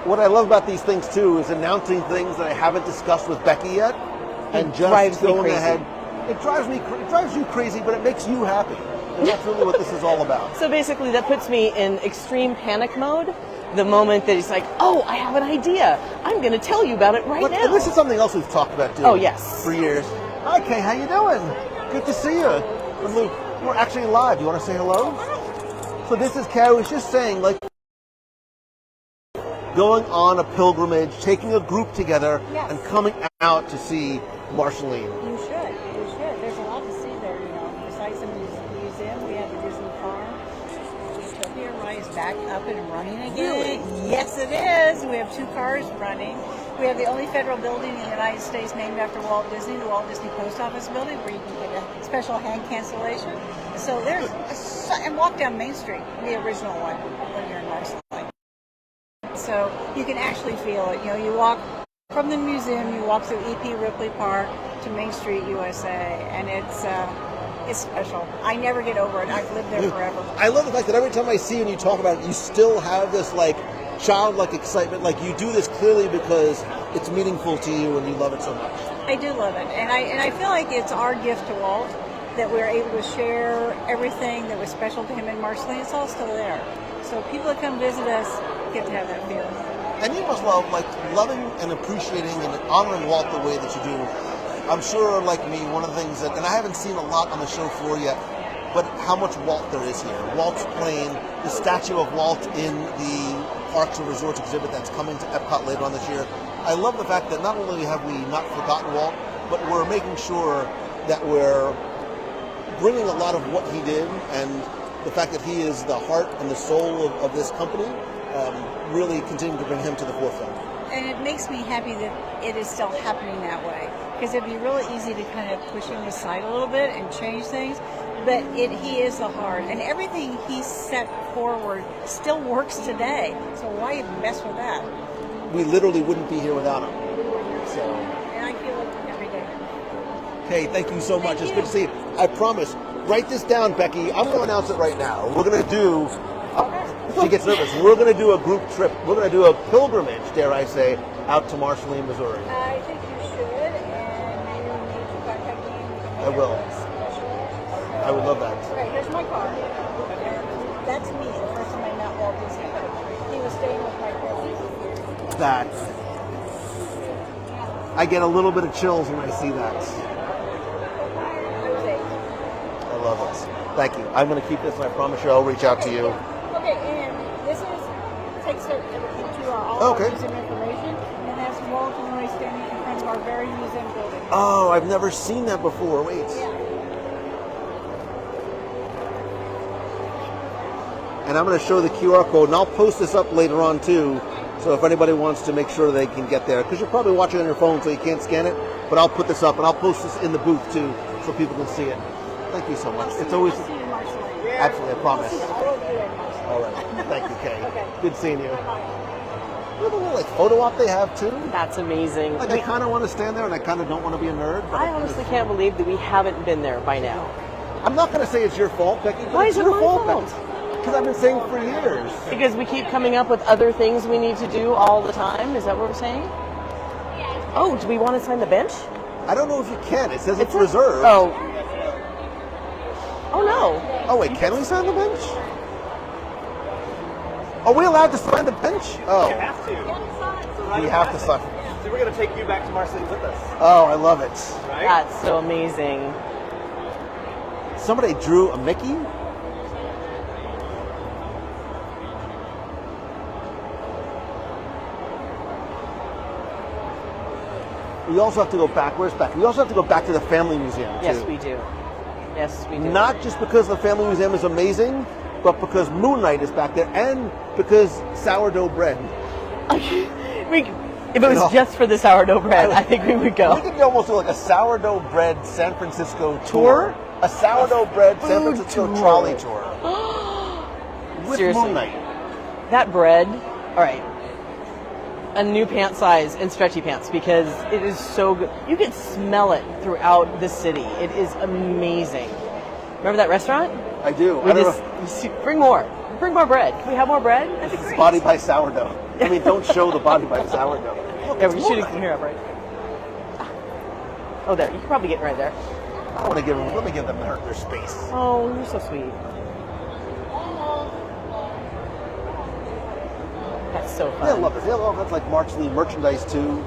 what I love about these things too is announcing things that I haven't discussed with Becky yet, and just going ahead. It drives you crazy, but it makes you happy. And that's really what this is all about. So basically, that puts me in extreme panic mode the moment that he's like, "Oh, I have an idea. I'm going to tell you about it right now." This is something else we've talked about too. Oh, yes. For years. Hi, Kay. How you doing? Good to see you. We're actually live. You want to say hello? So this is Kay. I was just saying, going on a pilgrimage, taking a group together, and coming out to see Marceline. You should. There's a lot to see there, Besides the museum, we have the Disney Farm. Utopia Ride is back up and running again. Really? Yes, it is. We have 2 cars running. We have the only federal building in the United States named after Walt Disney, the Walt Disney Post Office building, where you can get a special hand cancellation. So and walk down Main Street, the original one, when you're in Marceline. So you can actually feel it. You walk from the museum, you walk through E.P. Ripley Park to Main Street, USA, and it's special. I never get over it. I've lived there forever. I love the fact that every time I see you and you talk about it, you still have this childlike excitement. You do this clearly because it's meaningful to you and you love it so much. I do love it, and I feel like it's our gift to Walt that we're able to share everything that was special to him in Marceline. It's all still there. So people that come visit us get to have that feeling. And you must love, loving and appreciating and honoring Walt the way that you do. I'm sure, like me, one of the things that, and I haven't seen a lot on the show floor yet, but how much Walt there is here. Walt's plane, the statue of Walt in the Parks and Resorts exhibit that's coming to Epcot later on this year. I love the fact that not only have we not forgotten Walt, but we're making sure that we're bringing a lot of what he did, and the fact that he is the heart and the soul of this company, really continuing to bring him to the forefront. And it makes me happy that it is still happening that way, because it'd be really easy to kind of push him aside a little bit and change things, but he is the heart, and everything he set forward still works today, so why even mess with that? We literally wouldn't be here without him. So. And I feel it every day. Hey, thank you so much. It's good to see you. I promise. Write this down, Becky. I'm going to announce it right now. We're going to do She gets nervous. We're going to do a group trip. We're going to do a pilgrimage, dare I say, out to Marceline, Missouri. I think you should, and you need to contact me. I will. I would love that. Okay, here's my card. That's me, the first time I met Walt Disney. He was staying with my parents. That. I get a little bit of chills when I see that. I was 8. I love it. Thank you. I'm going to keep this, and I promise you I'll reach out to you. Okay, and this takes it to all Okay. our museum information, and that's Walt and Roy standing in front of our very museum building. Oh, I've never seen that before. Wait. Yeah. And I'm going to show the QR code, and I'll post this up later on too. So if anybody wants to make sure they can get there, because you're probably watching on your phone, so you can't scan it. But I'll put this up, and I'll post this in the booth too, so people can see it. Thank you so much. It's always I'll see you in Marceline. absolutely. I promise. I will do it in Marceline. All right. Thank you, Kay. Okay. Good seeing you. Bye-bye. Look at the little like photo op they have too. That's amazing. Like I kind of want to stand there, and I kind of don't want to be a nerd. But I honestly can't believe that we haven't been there by now. I'm not going to say it's your fault, Becky. But Why it's is it your my fault, fault? Because I've been saying for years. Because we keep coming up with other things we need to do all the time. Is that what we're saying? Oh, do we want to sign the bench? I don't know if you can. It says it's reserved. Oh. Oh no. Oh wait, can we sign the bench? Are we allowed to sign the bench? Oh, You have to. we have to sign. So we're going to take you back to Marceline with us, Oh, I love it. right? That's so amazing. Somebody drew a Mickey. We also have to go back. Where's back? We also have to go back to the Family Museum too. Yes, we do. Yes, we do. Not just because the Family Museum is amazing, but because Moon Knight is back there, and because sourdough bread. If it was just for the sourdough bread, I think we would We go. could almost do like a sourdough bread San Francisco tour. A sourdough bread San Food Francisco tour. trolley tour. With Seriously. Moon Knight. That bread, all right. A new pant size and stretchy pants because it is so good. You can smell it throughout the city. It is amazing. Remember that restaurant? I do. We I don't just know. you see- bring more. Bring more bread. Can we have more bread? That'd be great. Body by sourdough. I mean, don't show the body by sourdough. Look, Yeah, it's we're Moon shooting Knight. from here up, right? Oh, there. You can probably get right there. I want to give them. Let me give them their space. Oh, you're so sweet. That's so fun. They love it. They love it. Like Marceline merchandise too.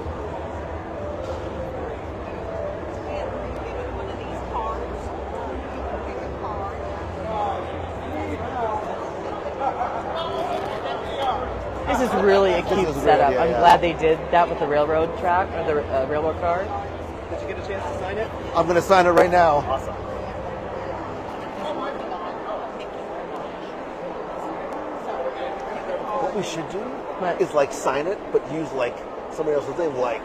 This is really a cute is really- setup. yeah, I'm yeah. glad they did that with the railroad track or the railroad car. Did you get a chance to sign it? I'm going to sign it right now. Awesome. What we should do What? is like sign it, but use like somebody else's name, like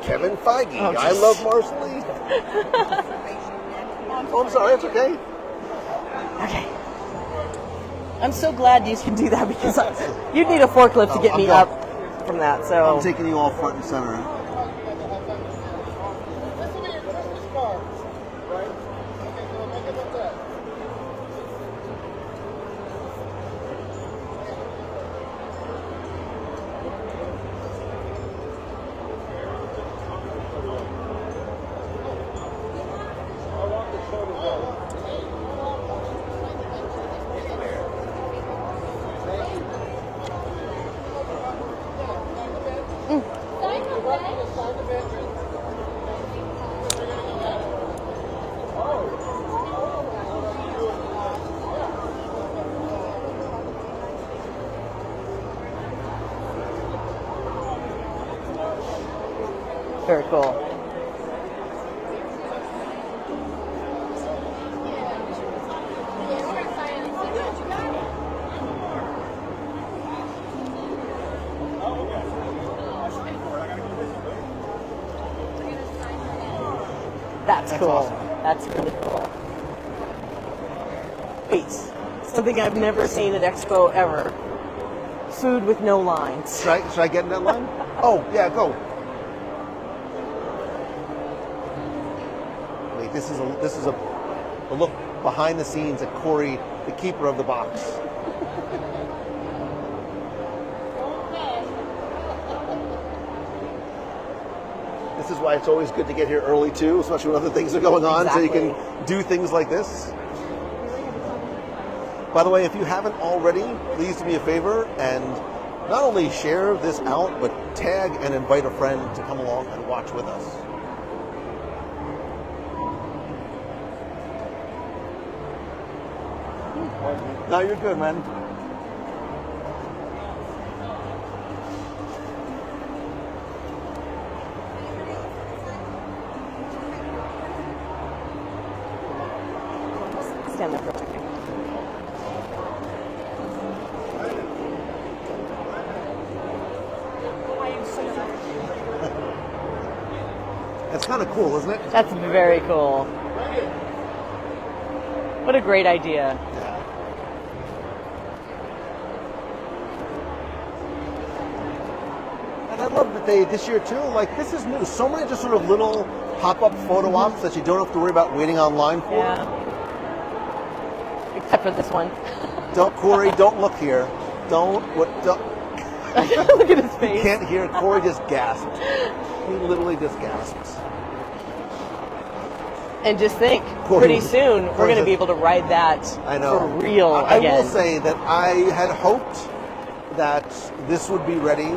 Kevin Feige. Oh, I jeez. love Marceline. Oh, I'm sorry. It's okay. Okay. I'm so glad you can do that because you'd need a forklift to Oh, get me I'm up from that. So I'm taking you all front and center. very cool. That's cool. awesome. That's really cool. Wait, something I've never seen at Expo ever. Food with no lines. Should I get in that line? Oh, yeah, go. Wait, this is a look behind the scenes at Corey, the keeper of the box. This is why it's always good to get here early too, especially when other things are going on, so you Exactly. can do things like this. By the way, if you haven't already, please do me a favor and not only share this out, but tag and invite a friend to come along and watch with us. No, you're good, man. Stand there for a second. That's kind of cool, isn't it? That's very cool. What a great idea. And I love that they, this year too, like this is new. So many just sort of little pop-up photo ops that you don't have to worry about waiting online for. Yeah. Except for this one. Don't, Corey, don't look here. Don't. Look at his You face. can't hear. Corey just gasped. He literally just gasped. And just think, Corey- pretty soon we're going to be able to ride that I know. for real I again. will say that I had hoped that this would be ready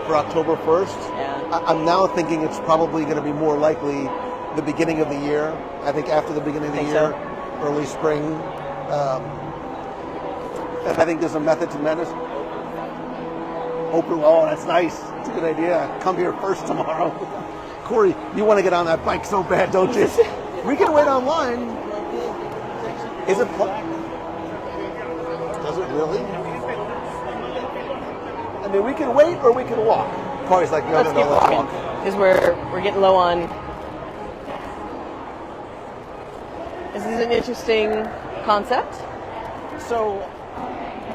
for October 1st. Yeah. I'm now thinking it's probably going to be more likely the beginning of the year. I think after the beginning of the Think year, so? early spring. And I think there's a method to madness. Open, oh, that's nice. That's a good idea. Come here first tomorrow. Corey, you want to get on that bike so bad, don't you? We can wait online. Is it? Does it really? I mean, we can wait or we can walk. Corey's like, no, Let's no, keep no, let's walking walk. because we're getting low on. This is an interesting concept. So,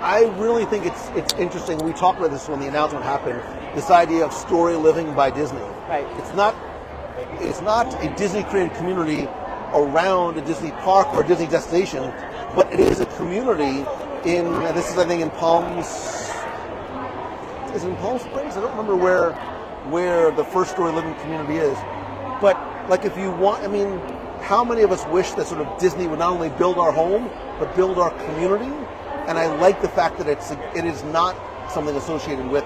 I really think it's interesting. We talked about this when the announcement happened. This idea of story living by Disney. Right. It's not a Disney created community around a Disney park or Disney destination, but it is a community in. This is I think in Palms. Is it in Palm Springs? I don't remember where the first story living community is. But like if you want, I mean, how many of us wish that sort of Disney would not only build our home but build our community? And I like the fact that it is not something associated with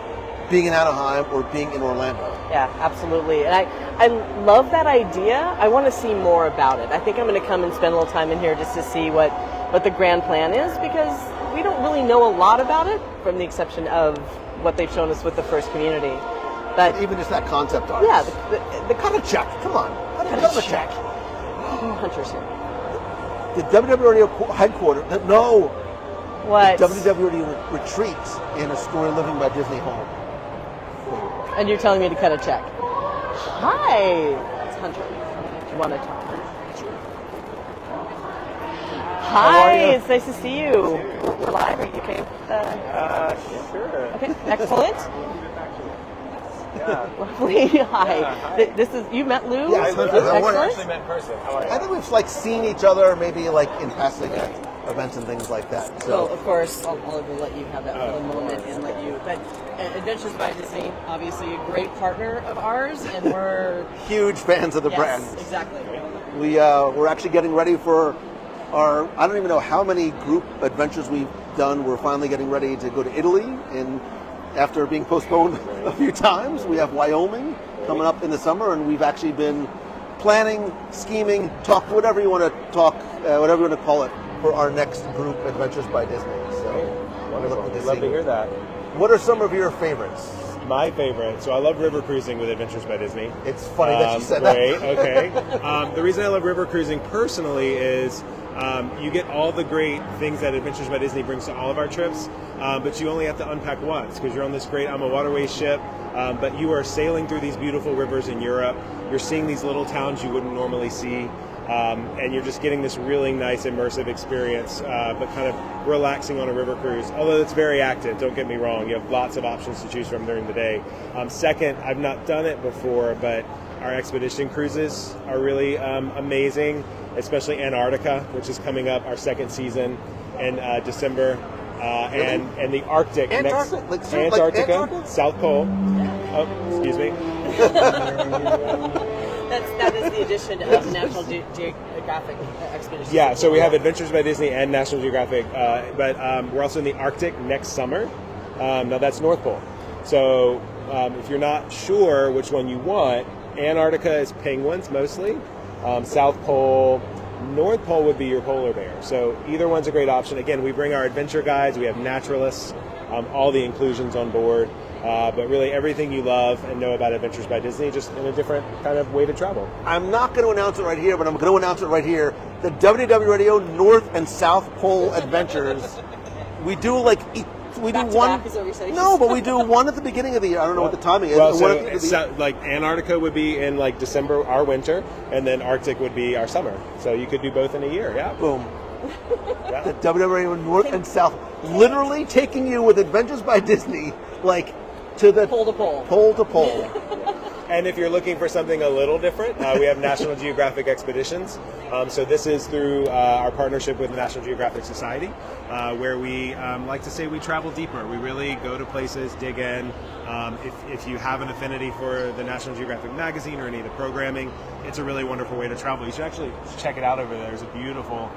being in Anaheim or being in Orlando. Yeah, absolutely. And I love that idea. I want to see more about it. I think I'm going to come and spend a little time in here just to see what the grand plan is, because we don't really know a lot about it, from the exception of what they've shown us with the first community. But Even just that concept art. yeah, the Cut a check. Come on. Cut a check. Hunter's here. The WWE headquarters. No. What? WWE retreat in a story living by Disney home. And you're telling me to cut a check. Hi, it's Hunter. Do you want to talk? Hi, it's nice to see you. We're live. Are you okay? Sure. Okay, excellent. Yeah. Lovely. Hi. hi. This is you met Lou. Yes, Hunter. How are you? Excellent. met in person. How are I think we've like seen each other maybe like in passing at events and things like that. So So of course I'll let you have that little moment and let you. But Adventures by Disney, obviously a great partner of ours, and we're huge fans of the yes, brand. exactly. We're actually getting ready for our, I don't even know how many group adventures we've done. We're finally getting ready to go to Italy, and after being postponed a few times, we have Wyoming coming up in the summer, and we've actually been planning, scheming, whatever you want to talk, whatever you want to call it, for our next group, Adventures by Disney. So we're looking to Love see. to hear that. What are some of your favorites? My favorite. So I love river cruising with Adventures by Disney. It's funny that you said great, that. okay. The reason I love river cruising personally is you get all the great things that Adventures by Disney brings to all of our trips, but you only have to unpack once because you're on this great Waterway ship, but you are sailing through these beautiful rivers in Europe. You're seeing these little towns you wouldn't normally see, and you're just getting this really nice immersive experience, but kind of relaxing on a river cruise. Although it's very active, don't get me wrong. You have lots of options to choose from during the day. Second, I've not done it before, but our expedition cruises are really amazing, especially Antarctica, which is coming up, our second season in December. And the Arctic. Antarctica? Antarctica, Antarctica? South Pole. Oh, excuse me. That is the addition of National Geographic Expeditions. Yeah, so we have Adventures by Disney and National Geographic, but we're also in the Arctic next summer. Now that's North Pole. So if you're not sure which one you want, Antarctica is penguins mostly. South Pole, North Pole would be your polar bear. So either one's a great option. Again, we bring our adventure guides. We have naturalists, all the inclusions on board. But really everything you love and know about Adventures by Disney, just in a different kind of way to travel. I'm not going to announce it right here, but I'm going to announce it right here. The WDW Radio North and South Pole Adventures. We do like we Back do to one. back is what we say. No, but we do one at the beginning of the year. I don't know what the timing is. Well, One so at the it's like Antarctica would be in like December, our winter, and then Arctic would be our summer. So you could do both in a year. Yeah. Boom. Yeah. The WDW Radio North and South, literally taking you with Adventures by Disney, like to the Pole to pole. Pole to pole. And if you're looking for something a little different, we have National Geographic Expeditions. So this is through our partnership with the National Geographic Society, where we like to say we travel deeper. We really go to places, dig in. If you have an affinity for the National Geographic magazine or any of the programming, it's a really wonderful way to travel. You should actually check it out over there. There's a beautiful,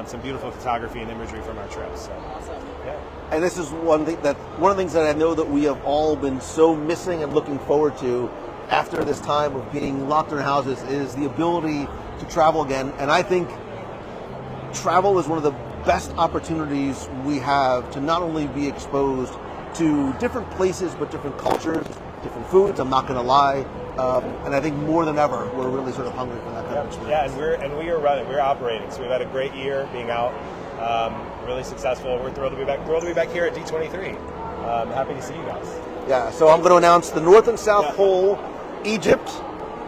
some beautiful photography and imagery from our trips. So, Awesome. yeah. And this is one of the things that I know that we have all been so missing and looking forward to after this time of being locked in our houses is the ability to travel again. And I think travel is one of the best opportunities we have to not only be exposed to different places, but different cultures, different foods. I'm not going to lie. And I think more than ever, we're really sort of hungry for that kind of experience. Yeah, and we are running, we're operating. So we've had a great year being out, really successful. We're thrilled to be back. Thrilled to be back here at D23. Happy to see you guys. Yeah, so I'm going to announce the North and South Pole, Egypt,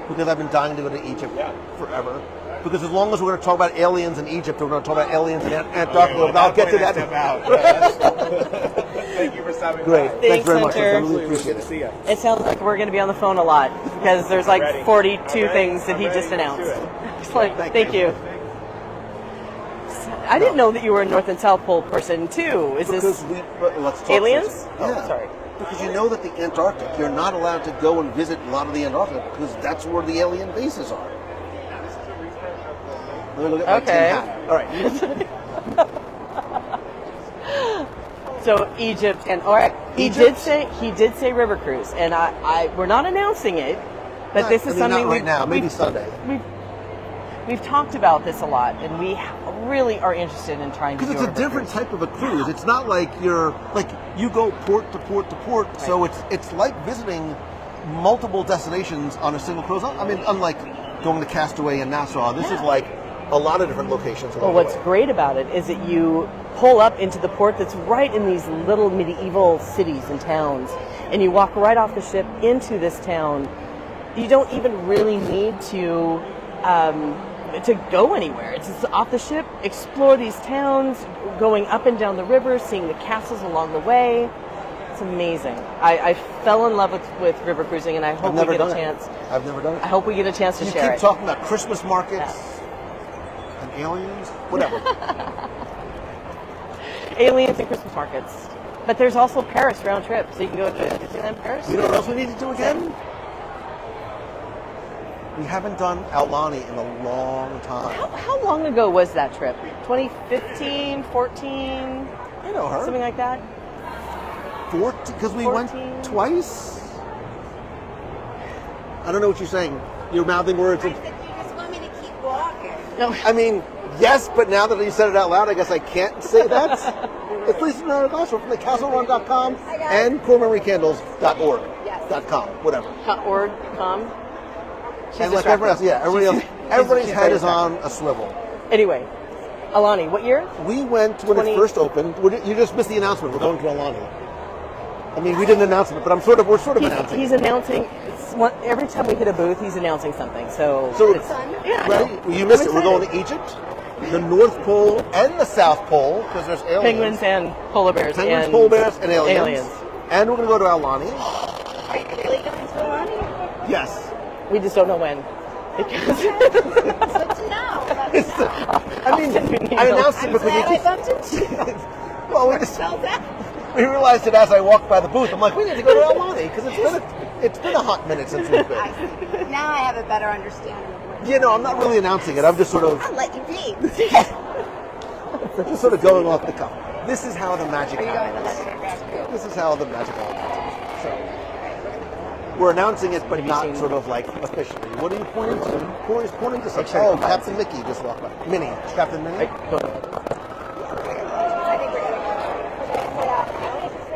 because I've been dying to go to Egypt forever. Because as long as we're going to talk about aliens in Egypt, we're going to talk about aliens in Antarctica, but I'll get to that. Thank you for stopping Great. by. Thanks very much. Hunter. I really appreciate Good to it. see you. It sounds like we're going to be on the phone a lot because there's like Ready. 42 I'm ready. things that I'm he ready. just Let's announced. do it. It's like, Thank thank you. you. I didn't know that you were a North and South Pole person too. Is Because this let's talk aliens? first. Oh, Yeah. sorry. Because you know that the Antarctic, you're not allowed to go and visit a lot of the Antarctica because that's where the alien bases are. Let me look at my Okay. tin hat. All right. So Egypt and all right. He did say river cruise, and I we're not announcing it, but this is something not right now. Maybe Sunday. We've talked about this a lot, and we really are interested in trying to do Because it's a river different cruise. type of a cruise. It's not like you go port to port to port. So it's like visiting multiple destinations on a single cruise. I mean, unlike going to Castaway and Nassau, this is like a lot of different locations. Well, what's great about it is that you pull up into the port that's right in these little medieval cities and towns, and you walk right off the ship into this town. You don't even really need to go anywhere. It's just off the ship, explore these towns, going up and down the river, seeing the castles along the way. It's amazing. I fell in love with river cruising, and I hope we get a chance. I've never done it. I hope we get a chance to You share keep it. talking about Christmas markets and aliens, whatever. Aliens and Christmas markets. But there's also Paris round trip, so you can go to Disneyland Paris. You know what else we need to do again? We haven't done Aulani in a long time. How long ago was that trip? 2015, 14, I know her. something like that? 14, because we 14. went twice. I don't know what you're saying. You're mouthing words. I said, you just want me to keep walking. No. I mean, yes, but now that you said it out loud, I guess I can't say that. It's Lisa Naragasso from thecastlerun.com and corememorycandles.org. Yes. .com, whatever. .org, com. She's And like distracted. everyone else, yeah, everybody's she's head very is on a swivel. Anyway, Alani, what year? We went when 20 it first opened. You just missed the announcement. We're going to Aulani. I mean, we didn't announce it, but we're sort of announcing. He's announcing. Every time we hit a booth, he's announcing something. So it's yeah. Ready? Well, you missed it. We're going to Egypt, the North Pole, and the South Pole because there's aliens. Penguins and polar bears. Penguins, and polar bears, and aliens. aliens. And we're going to go to Aulani. Are you really going to Aulani? Yes. We just don't know when. Because Good to know. I mean, I announced it I'm because glad you I bumped into you. well, we just Spelled out. we realized it as I walked by the booth. I'm like, we need to go to El Monte because it's been a hot minute since we've been. I see. Now I have a better understanding of what. You know, I'm not really announcing it. I'm just sort of I'll let you be. just sort of going off the cuff. This is how the magic Are you going to happens. let me grab This is how the magic happens. So we're announcing it, but not sort of like officially. What are you pointing to? Corey's pointing to something. Oh, Captain Mickey just walked by. Minnie, Captain Minnie.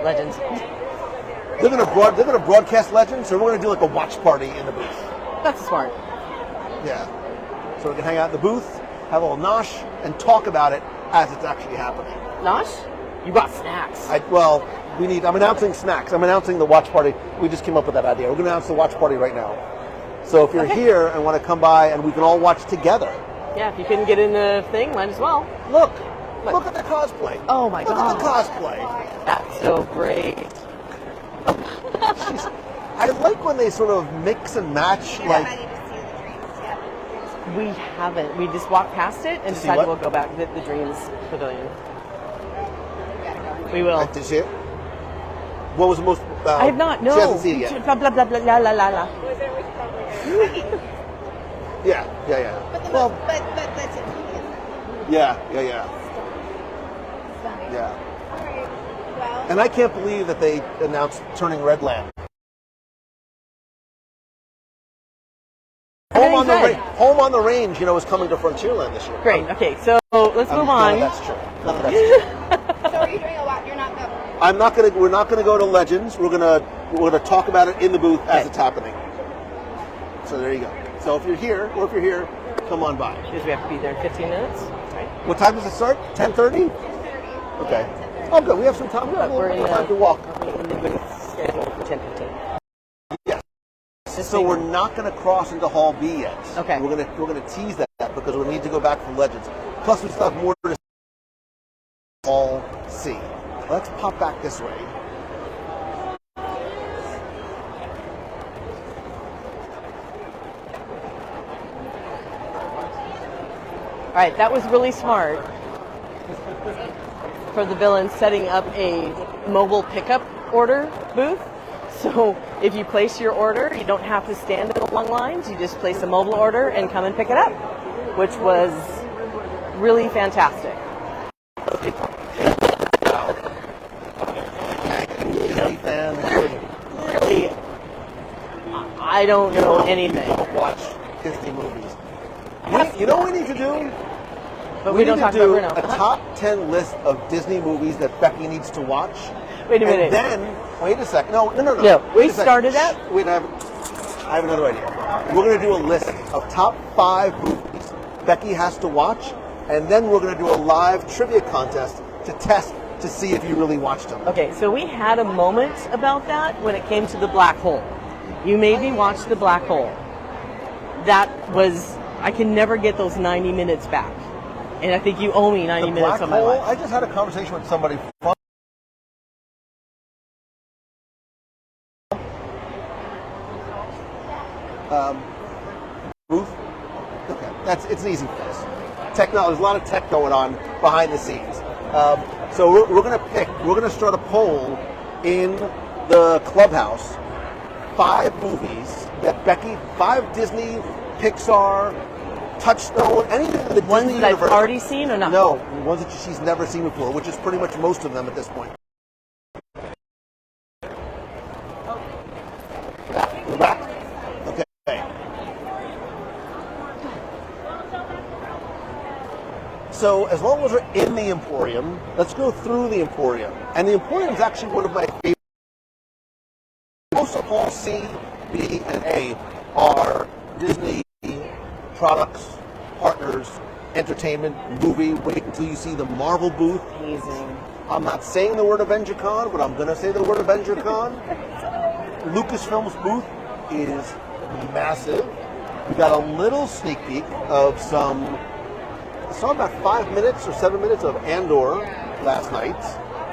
Legends. They're gonna broadcast Legends, or we're gonna do like a watch party in the booth. That's smart. Yeah. So we can hang out in the booth, have a little nosh, and talk about it as it's actually happening. Nosh? You got snacks. I'm announcing snacks. I'm announcing the watch party. We just came up with that idea. We're gonna announce the watch party right now. So if you're here and want to come by and we can all watch together. Yeah, if you couldn't get in the thing, might as well. Look at the cosplay. Oh my God. Look at the cosplay. That's so great. I like when they sort of mix and match. I Like, need to see the dreams. Yeah. We haven't. We just walked past it and To see decided what? we'll go back to the Dreams Pavilion. We will. did you see it? What was the most? I have not. No. She hasn't seen it yet. Blah blah blah blah la la la la. Yeah. But Well, but that's it. yeah. All right. Well, And I can't believe that they announced Turning Red Land. Home on the Range, you know, is coming to Frontierland this year. Great. Okay, so let's move on. That's true. so are you doing a lot? You're not going. We're not gonna go to Legends. We're gonna talk about it in the booth as it's happening. So there you go. So if you're here, come on by. Because we have to be there in 15 minutes. Right. What time does it start? 10:30? Okay. Oh, good. We have some time. We're in time to walk. in the booth scheduled for 10:15. Yes. So we're not going to cross into Hall B yet. Okay. We're going to tease that because we need to go back for Legends. Plus, we still have more to Hall C. Let's pop back this way. All right, that was really smart for the villain setting up a mobile pickup order booth. So if you place your order, you don't have to stand in the long lines. You just place a mobile order and come and pick it up, which was really fantastic. Really, I don't know anything. Watch Disney movies. You know what we need to do? But we don't need talk to do about a top 10 list of Disney movies that Becky needs to watch. Wait a minute. And then, wait a second. No. No, Wait we a second. started that? Shh. Wait, I have another idea. We're going to do a list of top 5 movies Becky has to watch, and then we're going to do a live trivia contest to test to see if you really watched them. Okay, so we had a moment about that when it came to the black hole. You made me watch the black hole. That was, I can never get those 90 minutes back. And I think you owe me 90 minutes Black of my Hole, life. I just had a conversation with somebody from booth. Okay, it's an easy fix. Technology, there's a lot of tech going on behind the scenes. So we're gonna start a poll in the clubhouse. 5 movies that Becky, 5 Disney, Pixar, Touchstone, anything in the Ones Disney that I've universe. already seen or not? No, ones that she's never seen before, which is pretty much most of them at this point. We're back? Okay. So as long as we're in the Emporium, let's go through the Emporium. And the Emporium is actually one of my favorite. Most of all C, B, and A are Disney products, partners, entertainment, movie. Wait until you see the Marvel booth. Amazing. I'm not saying the word AvengerCon, but I'm going to say the word AvengerCon. Lucasfilm's booth is massive. We got a little sneak peek of I saw about 5 minutes or 7 minutes of Andor last night.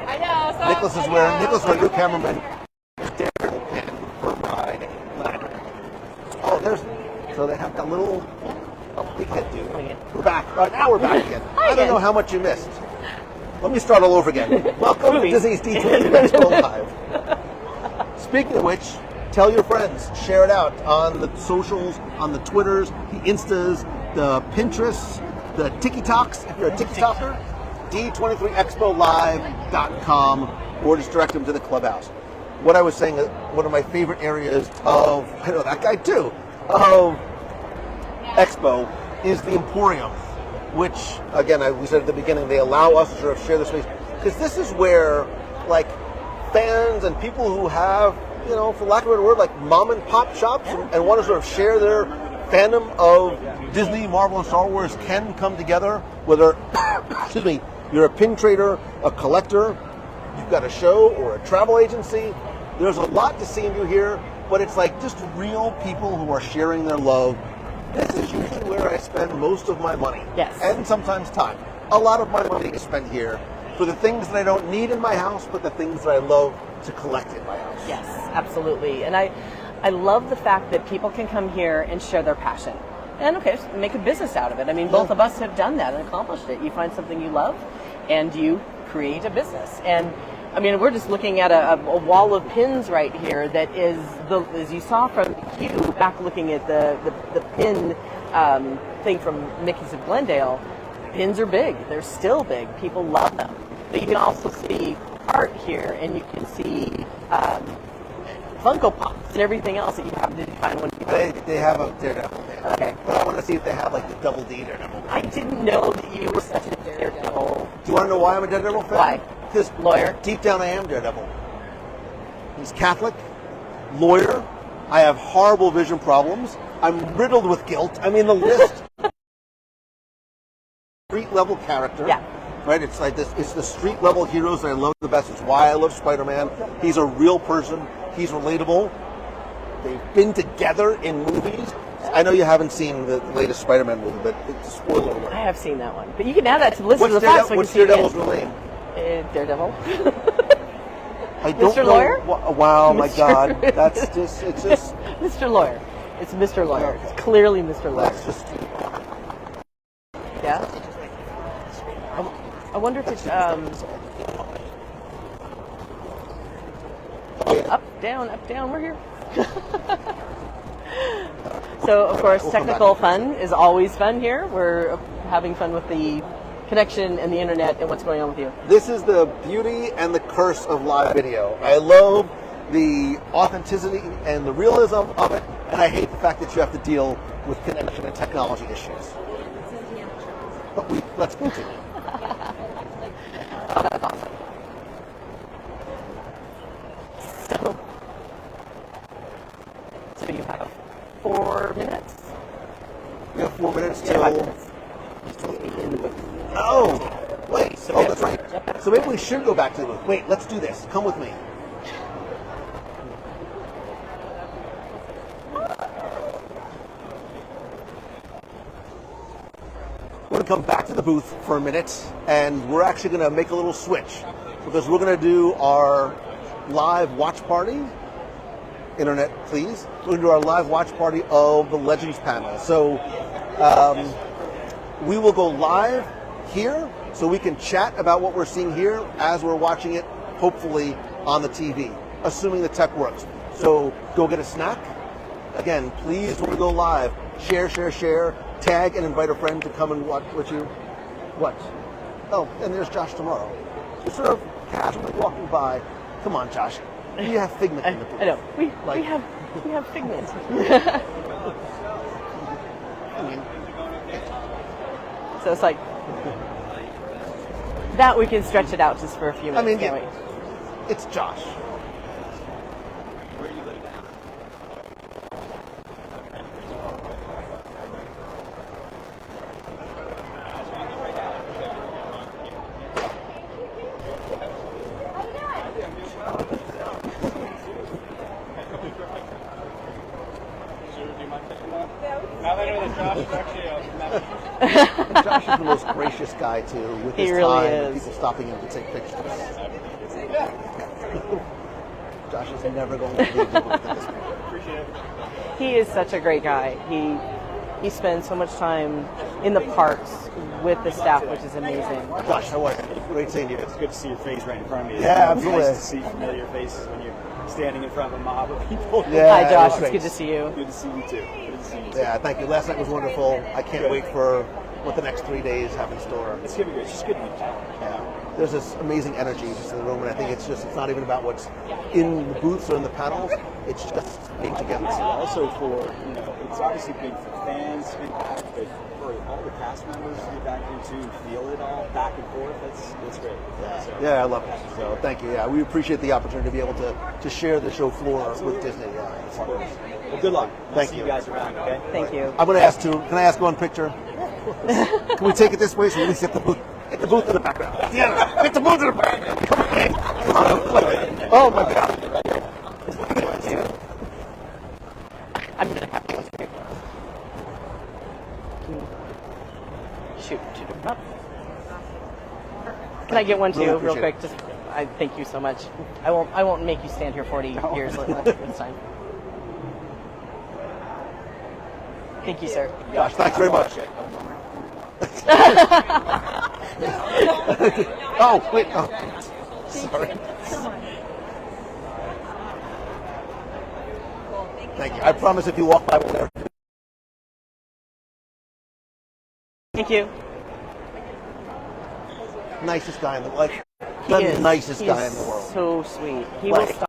I know. So Nicholas is wearing new cameraman. For my ladder. Oh, so they have that little. Oh, we can't do. We're back. Right now we're back again. I don't know how much you missed. Let me start all over again. Welcome to Disney's D23 Expo Live. Speaking of which, tell your friends, share it out on the socials, on the Twitters, the Instas, the Pinterests, the TikToks, if you're a TikToker, D23ExpoLive.com, or just direct them to the clubhouse. What I was saying, one of my favorite areas of, I know that guy too, of Expo is the Emporium, which, again, we said at the beginning, they allow us to sort of share the space, because this is where, like, fans and people who have, you know, for lack of a better word, like mom and pop shops and want to sort of share their fandom of Disney, Marvel, and Star Wars can come together, whether, excuse me, you're a pin trader, a collector, you've got a show or a travel agency. There's a lot to see and do here, but it's like just real people who are sharing their love. This is usually where I spend most of my money. Yes. And sometimes time. A lot of my money is spent here for the things that I don't need in my house, but the things that I love to collect in my house. Yes, absolutely. And I love the fact that people can come here and share their passion. And okay, make a business out of it. I mean, both of us have done that and accomplished it. You find something you love and you create a business. And I mean, we're just looking at a wall of pins right here that is, as you saw from you back looking at the pin thing from Mickey's of Glendale, pins are big. They're still big. People love them. But you can also see art here, and you can see Funko Pops and everything else that you have to find when you They have a Daredevil there. Okay. But I want to see if they have like the Double D Daredevil. I didn't know that you were such a Daredevil. Do you want to know why I'm a Daredevil fan? Why? Because Lawyer. deep down I am Daredevil. He's Catholic, lawyer. I have horrible vision problems. I'm riddled with guilt. I mean, the list. Street level character. Yeah. Right? It's like this. It's the street level heroes that I love the best. It's why I love Spider-Man. He's a real person. He's relatable. They've been together in movies. I know you haven't seen the latest Spider-Man movie, but it's a spoiler alert. I have seen that one. But you can add that to the list of the facts. What's Daredevil's real name? Daredevil. I don't Mr. know. Lawyer? Wow, my Mr. God. That's just, it's just. Mr. Lawyer. It's Mr. Lawyer. It's clearly Mr. Lawyer. That's just. Yeah? I wonder if it's, up, down, we're here. So, of course, technical fun is always fun here. We're having fun with the connection and the internet and what's going on with you. This is the beauty and the curse of live video. I love the authenticity and the realism of it, and I hate the fact that you have to deal with connection and technology issues. But let's continue. Oh, that's awesome. So you have 4 minutes? We have 4 minutes Yeah, till. 5 minutes. Oh, wait. Oh, that's right. So maybe we should go back to the booth. Wait, let's do this. Come with me. We're going to come back to the booth for a minute, and we're actually going to make a little switch because we're going to do our live watch party. Internet, please. We're going to do our live watch party of the Legends panel. So we will go live here so we can chat about what we're seeing here as we're watching it, hopefully on the TV, assuming the tech works. So go get a snack. Again, please, when we go live, share, tag and invite a friend to come and watch with you. What? Oh, and there's Josh tomorrow. Just sort of casually walking by. Come on, Josh. We have Figment in the booth. I know. We have Figment. So it's like that we can stretch it out just for a few minutes, can't we? It's Josh. Josh is the most gracious guy too, with his time and people stopping him to take pictures. Josh is never going to leave the booth at this point. He is such a great guy. He spends so much time in the parks with the staff, which is amazing. Josh, how are you? Great seeing you. It's good to see your face right in front of me. Yeah, It's absolutely. nice to see familiar faces when you're standing in front of a mob of people. Yeah, Hi, Josh. it's It's great. good to see you. Good to see you too. Good to see you too. Yeah, thank you. Last night was wonderful. I can't wait for what the next 3 days have in store. It's gonna be good. It's just good to be back. Yeah. There's this amazing energy just in the room, and I think it's not even about what's in the booths or in the panels. It's just being together. It's also for, it's obviously big for fans, big back, but for all the cast members to get back here too, feel it all back and forth. That's great. So, Yeah, I love it. So thank you. Yeah, we appreciate the opportunity to be able to share the show floor with Disney. Yeah. well, good luck. Thank See you. you guys around. Okay. Thank you. I'm going to ask too. Can I ask one picture? Can we take it this way so we at least get the booth? Get the booth in the background. Yeah, get the booth in the background. Come on. Oh my God. I'm gonna have to shoot it up. Can I get one too, Really real appreciate quick? Just, I thank you so much. I won't make you stand here 40 years this time. Thank you, sir. Gosh, thanks very much. Oh, wait. Oh. Sorry. Thank you. I promise if you walk by, we'll never. Thank you. Nicest guy in the world. He is. The nicest He guy is in the world. So sweet. He Like- will stop.